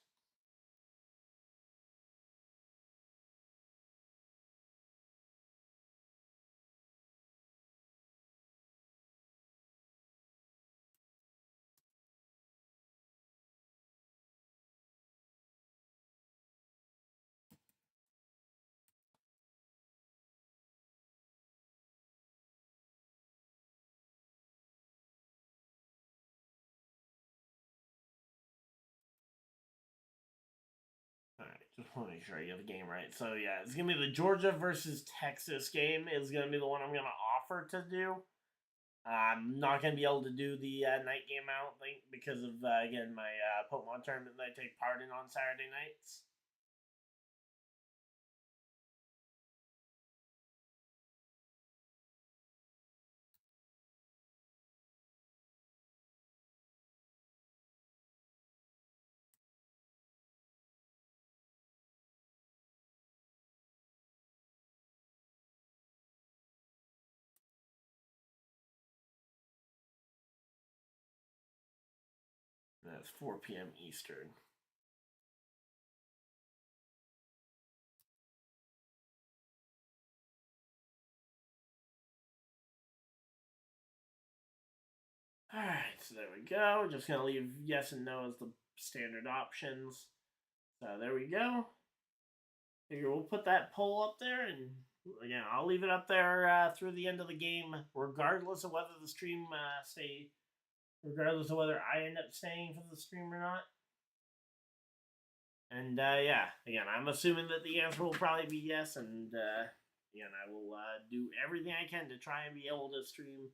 alright, just want to make sure I get the game right. So yeah, it's going to be the Georgia versus Texas game. It's going to be the one I'm going to offer to do. I'm not going to be able to do the night game, I don't think, because of, again, my Pokemon tournament that I take part in on Saturday nights. That's 4 p.m. Eastern. Alright, so there we go. Just going to leave yes and no as the standard options. So there we go. Here, we'll put that poll up there, and again, I'll leave it up there through the end of the game, regardless of whether the stream regardless of whether I end up staying for the stream or not. And yeah, again, I'm assuming that the answer will probably be yes, and again, I will do everything I can to try and be able to stream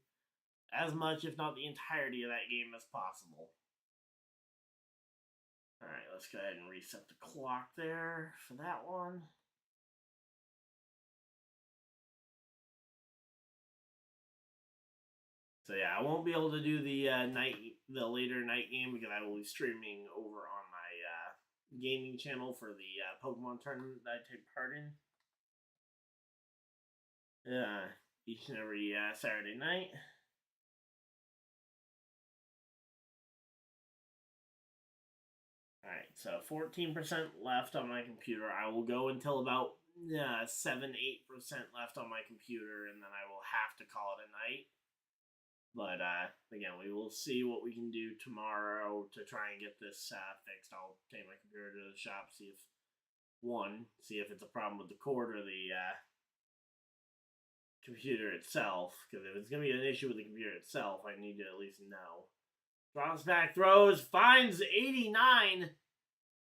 as much, if not the entirety of that game as possible. Alright, let's go ahead and reset the clock there for that one. So yeah, I won't be able to do the later night game because I will be streaming over on my gaming channel for the Pokemon tournament that I take part in. Each and every Saturday night. Alright, so 14% left on my computer. I will go until about 7-8% left on my computer, and then I will have to call it a night. But again, we will see what we can do tomorrow to try and get this fixed. I'll take my computer to the shop, see if it's a problem with the cord or the computer itself. Because if it's going to be an issue with the computer itself, I need to at least know. Drops back, throws, finds 89,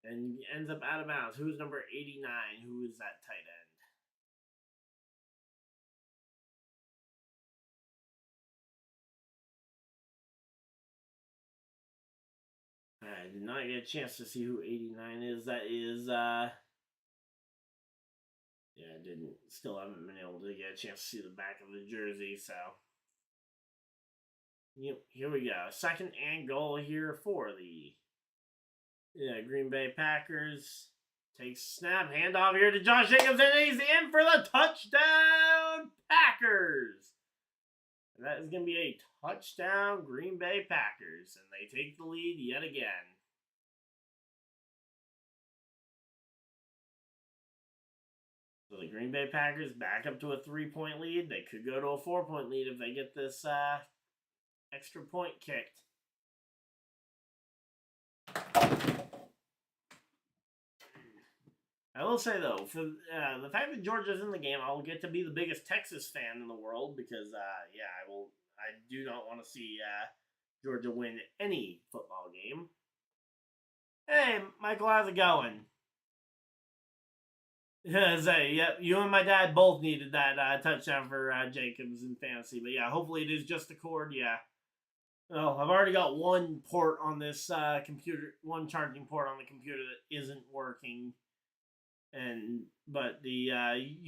and ends up out of bounds. Who's number 89? Who is that tight end? I did not get a chance to see who 89 is. That is, yeah, I still haven't been able to get a chance to see the back of the jersey, so. Yep, here we go. Second and goal here for the Green Bay Packers. Takes snap, handoff here to Josh Jacobs, and he's in for the touchdown Packers. And that is going to be a touchdown Green Bay Packers, and they take the lead yet again. So the Green Bay Packers back up to a 3-point lead. They could go to a 4-point lead if they get this extra point kicked. I will say, though, for the fact that Georgia's in the game, I'll get to be the biggest Texas fan in the world because, yeah, I do not want to see Georgia win any football game. Hey, Michael, how's it going? Say, yep, you and my dad both needed that touchdown for Jacobs in fantasy. But, yeah, hopefully it is just the cord, yeah. Well, I've already got one port on this computer, one charging port on the computer that isn't working. But the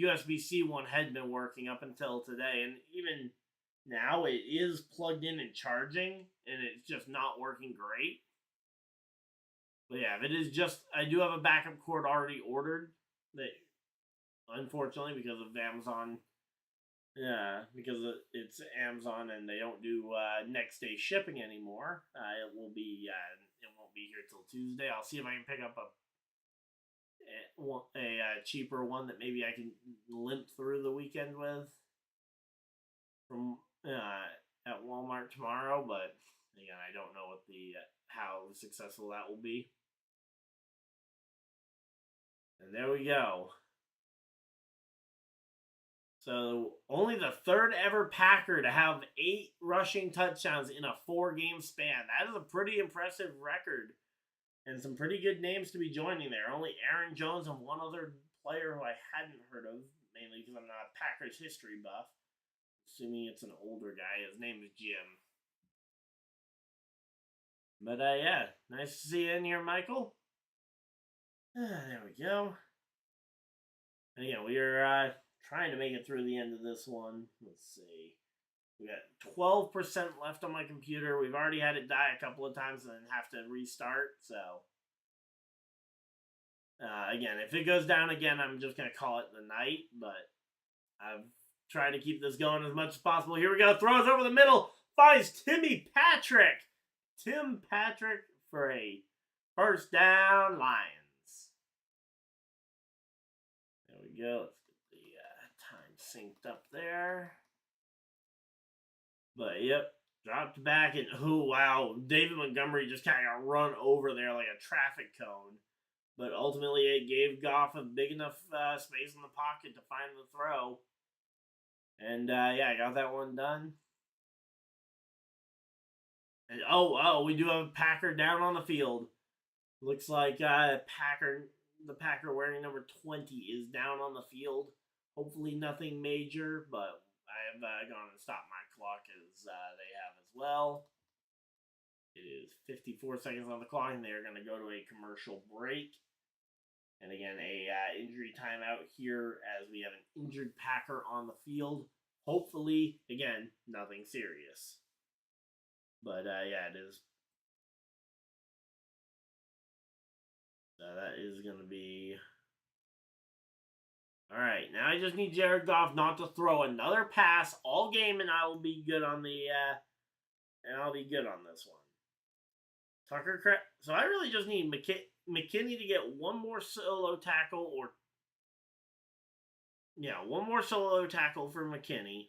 USB-C one had been working up until today, and even now it is plugged in and charging, and it's just not working great. But yeah, if it is just, I do have a backup cord already ordered that, unfortunately, because of Amazon, because it's Amazon and they don't do next day shipping anymore. It won't be here till Tuesday. I'll see if I can pick up a cheaper one that maybe I can limp through the weekend with from at Walmart tomorrow, but again, I don't know what how successful that will be. And there we go. So only the third ever Packer to have 8 rushing touchdowns in a 4-game span. That is a pretty impressive record. And some pretty good names to be joining there. Only Aaron Jones and one other player who I hadn't heard of, mainly because I'm not a Packers history buff. assuming it's an older guy. His name is Jim. But yeah, nice to see you in here, Michael. There we go. And yeah, we are trying to make it through the end of this one. Let's see. We got 12% left on my computer. We've already had it die a couple of times and then have to restart. So, again, if it goes down again, I'm just going to call it the night. But I've tried to keep this going as much as possible. Here we go. Throws over the middle. Finds Timmy Patrick. Tim Patrick for a first down, Lions. There we go. Let's get the time synced up there. But, yep, dropped back, and, oh, wow, David Montgomery just kind of got run over there like a traffic cone. But ultimately, it gave Goff a big enough space in the pocket to find the throw. And, yeah, I got that one done. And, we do have a Packer down on the field. Looks like the Packer wearing number 20 is down on the field. Hopefully nothing major, but I have gone and stopped my clock as they have as well. It is 54 seconds on the clock, and they're going to go to a commercial break. And again, a injury timeout here as we have an injured Packer on the field. Hopefully, again, nothing serious. But yeah, it is. So that is going to be. All right, now I just need Jared Goff not to throw another pass all game, and I will be good on the. And I'll be good on this one. So I really just need McKinney to get one more solo tackle, or one more solo tackle for McKinney.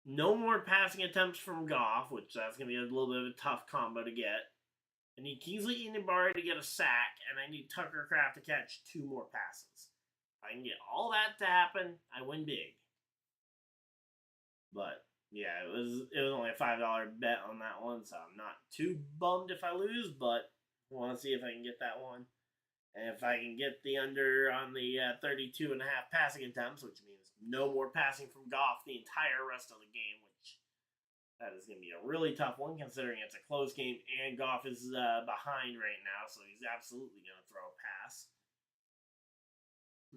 No more passing attempts from Goff, which that's going to be a little bit of a tough combo to get. I need Kingsley Enagbare to get a sack, and I need Tucker Kraft to catch 2 more passes. If I can get all that to happen, I win big. But yeah, it was only a $5 bet on that one, so I'm not too bummed if I lose, but I want to see if I can get that one. And if I can get the under on the 32.5 passing attempts, which means no more passing from Goff the entire rest of the game, which that is going to be a really tough one considering it's a close game and Goff is behind right now, so he's absolutely going to throw a pass.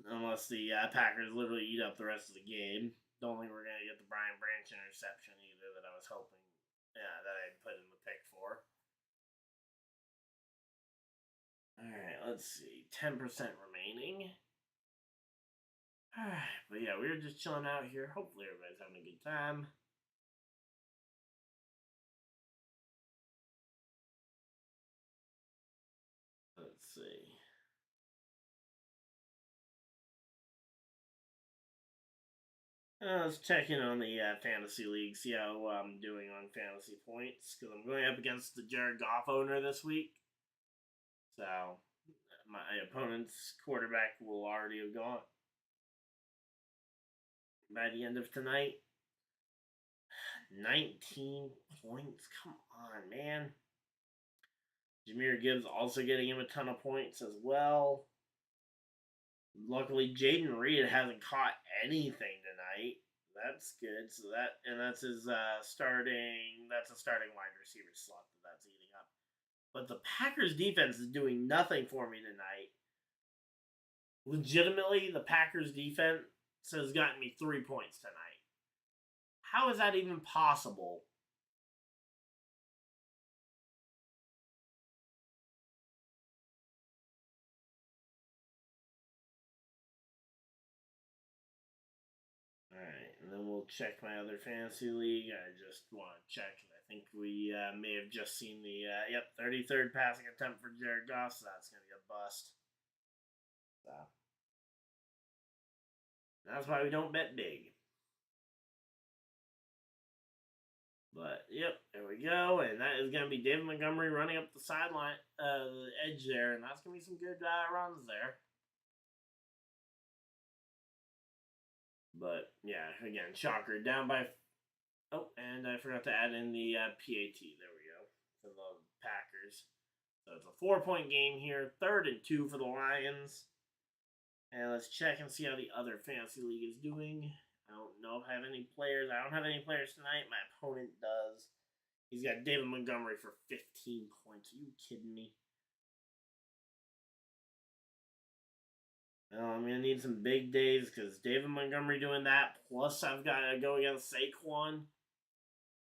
Unless the Packers literally eat up the rest of the game. Don't think we're going to get the Brian Branch interception either that I was hoping that I put in the pick for. Alright, let's see. 10% remaining. Alright, but yeah, we were just chilling out here. Hopefully everybody's having a good time. Let's see. Let's check in on the fantasy league, see how I'm doing on fantasy points, because I'm going up against the Jared Goff owner this week. So, my opponent's quarterback will already have gone by the end of tonight. 19 points. Come on, man. Jahmyr Gibbs also getting him a ton of points as well. Luckily, Jaden Reed hasn't caught anything tonight. That's good. So that's his starting. That's a starting wide receiver slot that's eating up. But the Packers defense is doing nothing for me tonight. Legitimately, the Packers defense has gotten me 3 points tonight. How is that even possible? Alright, and then we'll check my other fantasy league. I just want to check. I think we may have just seen the 33rd passing attempt for Jared Goff, so that's going to be a bust. So that's why we don't bet big. But, yep, there we go. And that is going to be David Montgomery running up the sideline, the edge there. And that's going to be some good runs there. But, yeah, again, shocker. Down by... Oh, and I forgot to add in the PAT. There we go. For the Packers. So it's a 4-point game here. 3rd and 2 for the Lions. And let's check and see how the other fantasy league is doing. I don't know if I have any players. I don't have any players tonight. My opponent does. He's got David Montgomery for 15 points. Are you kidding me? Well, I'm going to need some big days because David Montgomery doing that. Plus, I've got to go against Saquon.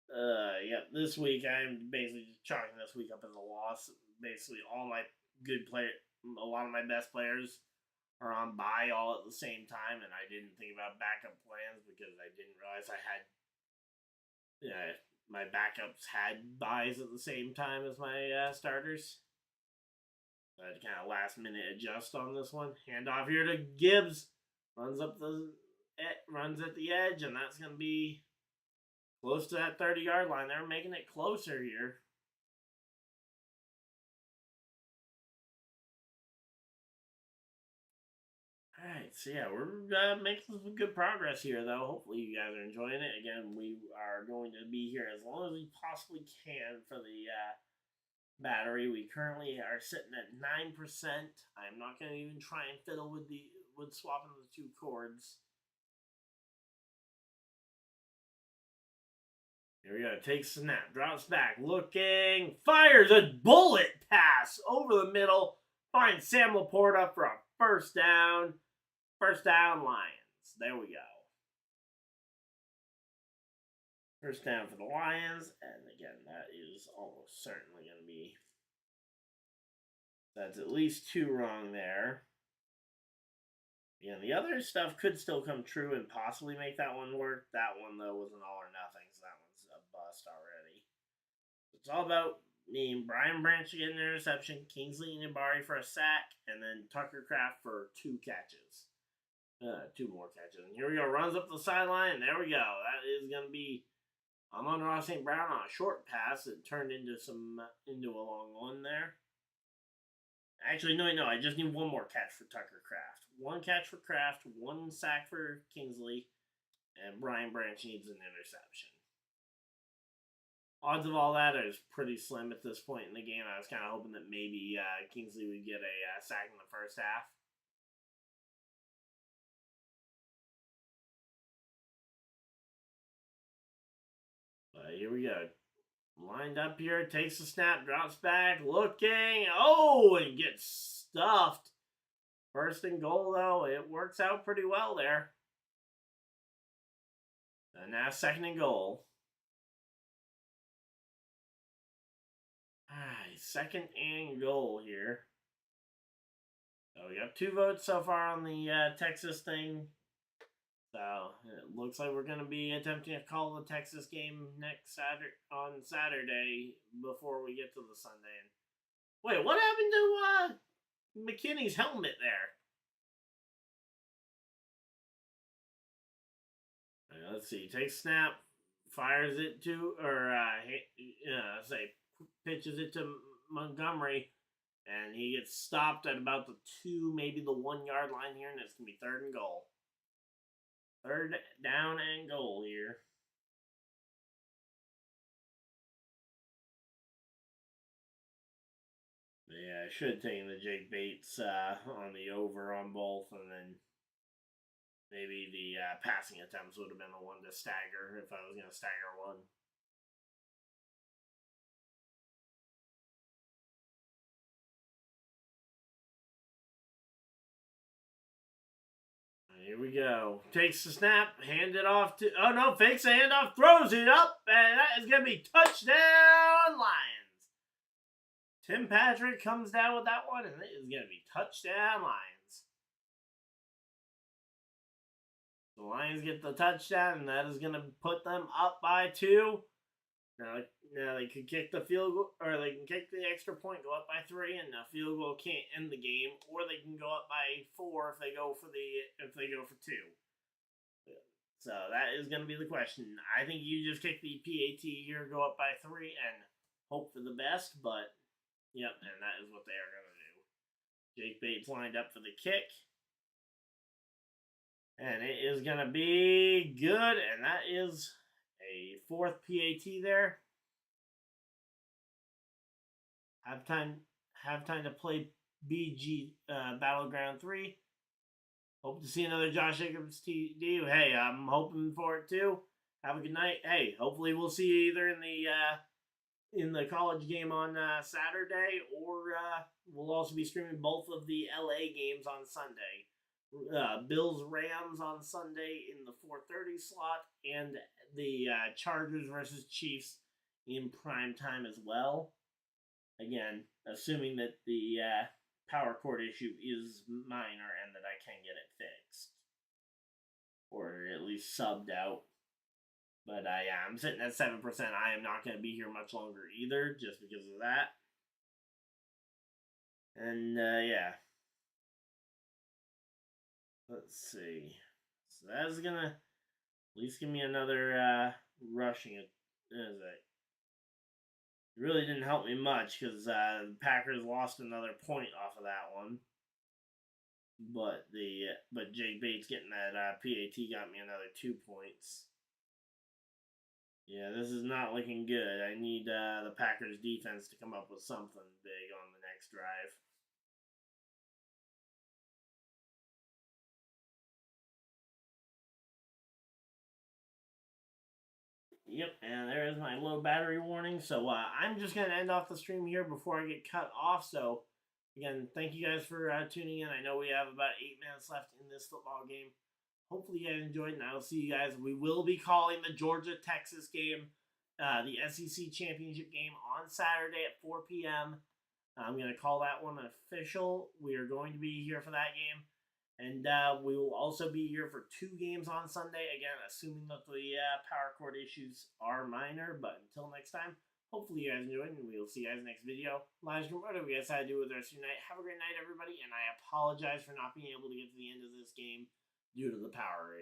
Yeah, this week I'm basically just chalking this week up as a loss. Basically, all my good player, a lot of my best players are on bye all at the same time, and I didn't think about backup plans because I didn't realize I had, my backups had buys at the same time as my starters. So I had to kind of last minute adjust on this one. Hand off here to Gibbs, runs at the edge, and that's gonna be close to that 30-yard line. They're making it closer here. Alright, so yeah, we're making some good progress here, though. Hopefully you guys are enjoying it. Again, we are going to be here as long as we possibly can for the battery. We currently are sitting at 9%. I'm not going to even try and fiddle with swapping the two cords. Here we go. Takes snap, drops back, looking, fires a bullet pass over the middle. Finds Sam Laporta for a first down. First down, Lions. There we go. First down for the Lions. And again, that is almost certainly going to be... That's at least 2 wrong there. Again, the other stuff could still come true and possibly make that one work. That one, though, was an all or nothing, so that one's a bust already. It's all about me, Brian Branch to get an interception, Kingsley Nibari for a sack, and then Tucker Kraft for 2 catches. 2 more catches. And here we go. Runs up the sideline, and there we go. That is going to be Amon-Ra St. Brown on a short pass. It turned into a long one there. Actually, no. I just need 1 more catch for Tucker Kraft. 1 catch for Kraft, 1 sack for Kingsley, and Brian Branch needs an interception. Odds of all that is pretty slim at this point in the game. I was kind of hoping that maybe Kingsley would get a sack in the first half. But here we go. Lined up here, takes the snap, drops back, looking, and gets stuffed. First and goal, though, it works out pretty well there. And now second and goal. Alright, second and goal here. So we got 2 votes so far on the Texas thing. So it looks like we're going to be attempting to call the Texas game on Saturday before we get to the Sunday. Wait, what happened to McKinney's helmet there? Right, let's see. Takes snap, fires it to, pitches it to Montgomery, and he gets stopped at about the 2, maybe the 1 yard line here, and it's going to be 3rd and goal. 3rd down and goal here. Yeah, I should have taken the Jake Bates on the over on both, and then maybe the passing attempts would have been the one to stagger if I was going to stagger one. Here we go. Takes the snap, hand it off to... Oh, no, fakes the handoff, throws it up, and that is going to be touchdown Lions. Tim Patrick comes down with that one, and it is going to be touchdown Lions. The Lions get the touchdown, and that is going to put them up by 2. Now they could kick the field goal, or they can kick the extra point, go up by 3, and the field goal can't end the game, or they can go up by 4 if they go for 2. So that is going to be the question. I think you just kick the PAT here, go up by 3, and hope for the best. But yep, and that is what they are going to do. Jake Bates lined up for the kick. And it is going to be good. And that is a 4th PAT there. Have time to play BG Battleground 3. Hope to see another Josh Jacobs TD. Hey, I'm hoping for it too. Have a good night. Hey, hopefully we'll see you either in the college game on Saturday, or we'll also be streaming both of the LA games on Sunday. Bills Rams on Sunday in the 4:30 slot, and the Chargers versus Chiefs in prime time as well. Again, assuming that the power cord issue is minor and that I can get it fixed, or at least subbed out. But I'm sitting at 7%. I am not going to be here much longer either, just because of that. And yeah. Let's see. So that's going to at least give me another rushing. It really didn't help me much because the Packers lost another point off of that one. But Jake Bates getting that PAT got me another 2 points. Yeah, this is not looking good. I need the Packers defense to come up with something big on the next drive. Yep, and there is my low battery warning. So I'm just going to end off the stream here before I get cut off. So again, thank you guys for tuning in. I know we have about 8 minutes left in this football game. Hopefully you guys enjoyed, and I will see you guys. We will be calling the Georgia-Texas game, the SEC championship game on Saturday at 4 p.m. I'm going to call that one official. We are going to be here for that game. And we will also be here for 2 games on Sunday. Again, assuming that the power cord issues are minor. But until next time, hopefully you guys enjoyed, and we will see you guys next video. Live stream, whatever you guys decide to do with the rest of your night. Have a great night, everybody. And I apologize for not being able to get to the end of this game due to the power issue.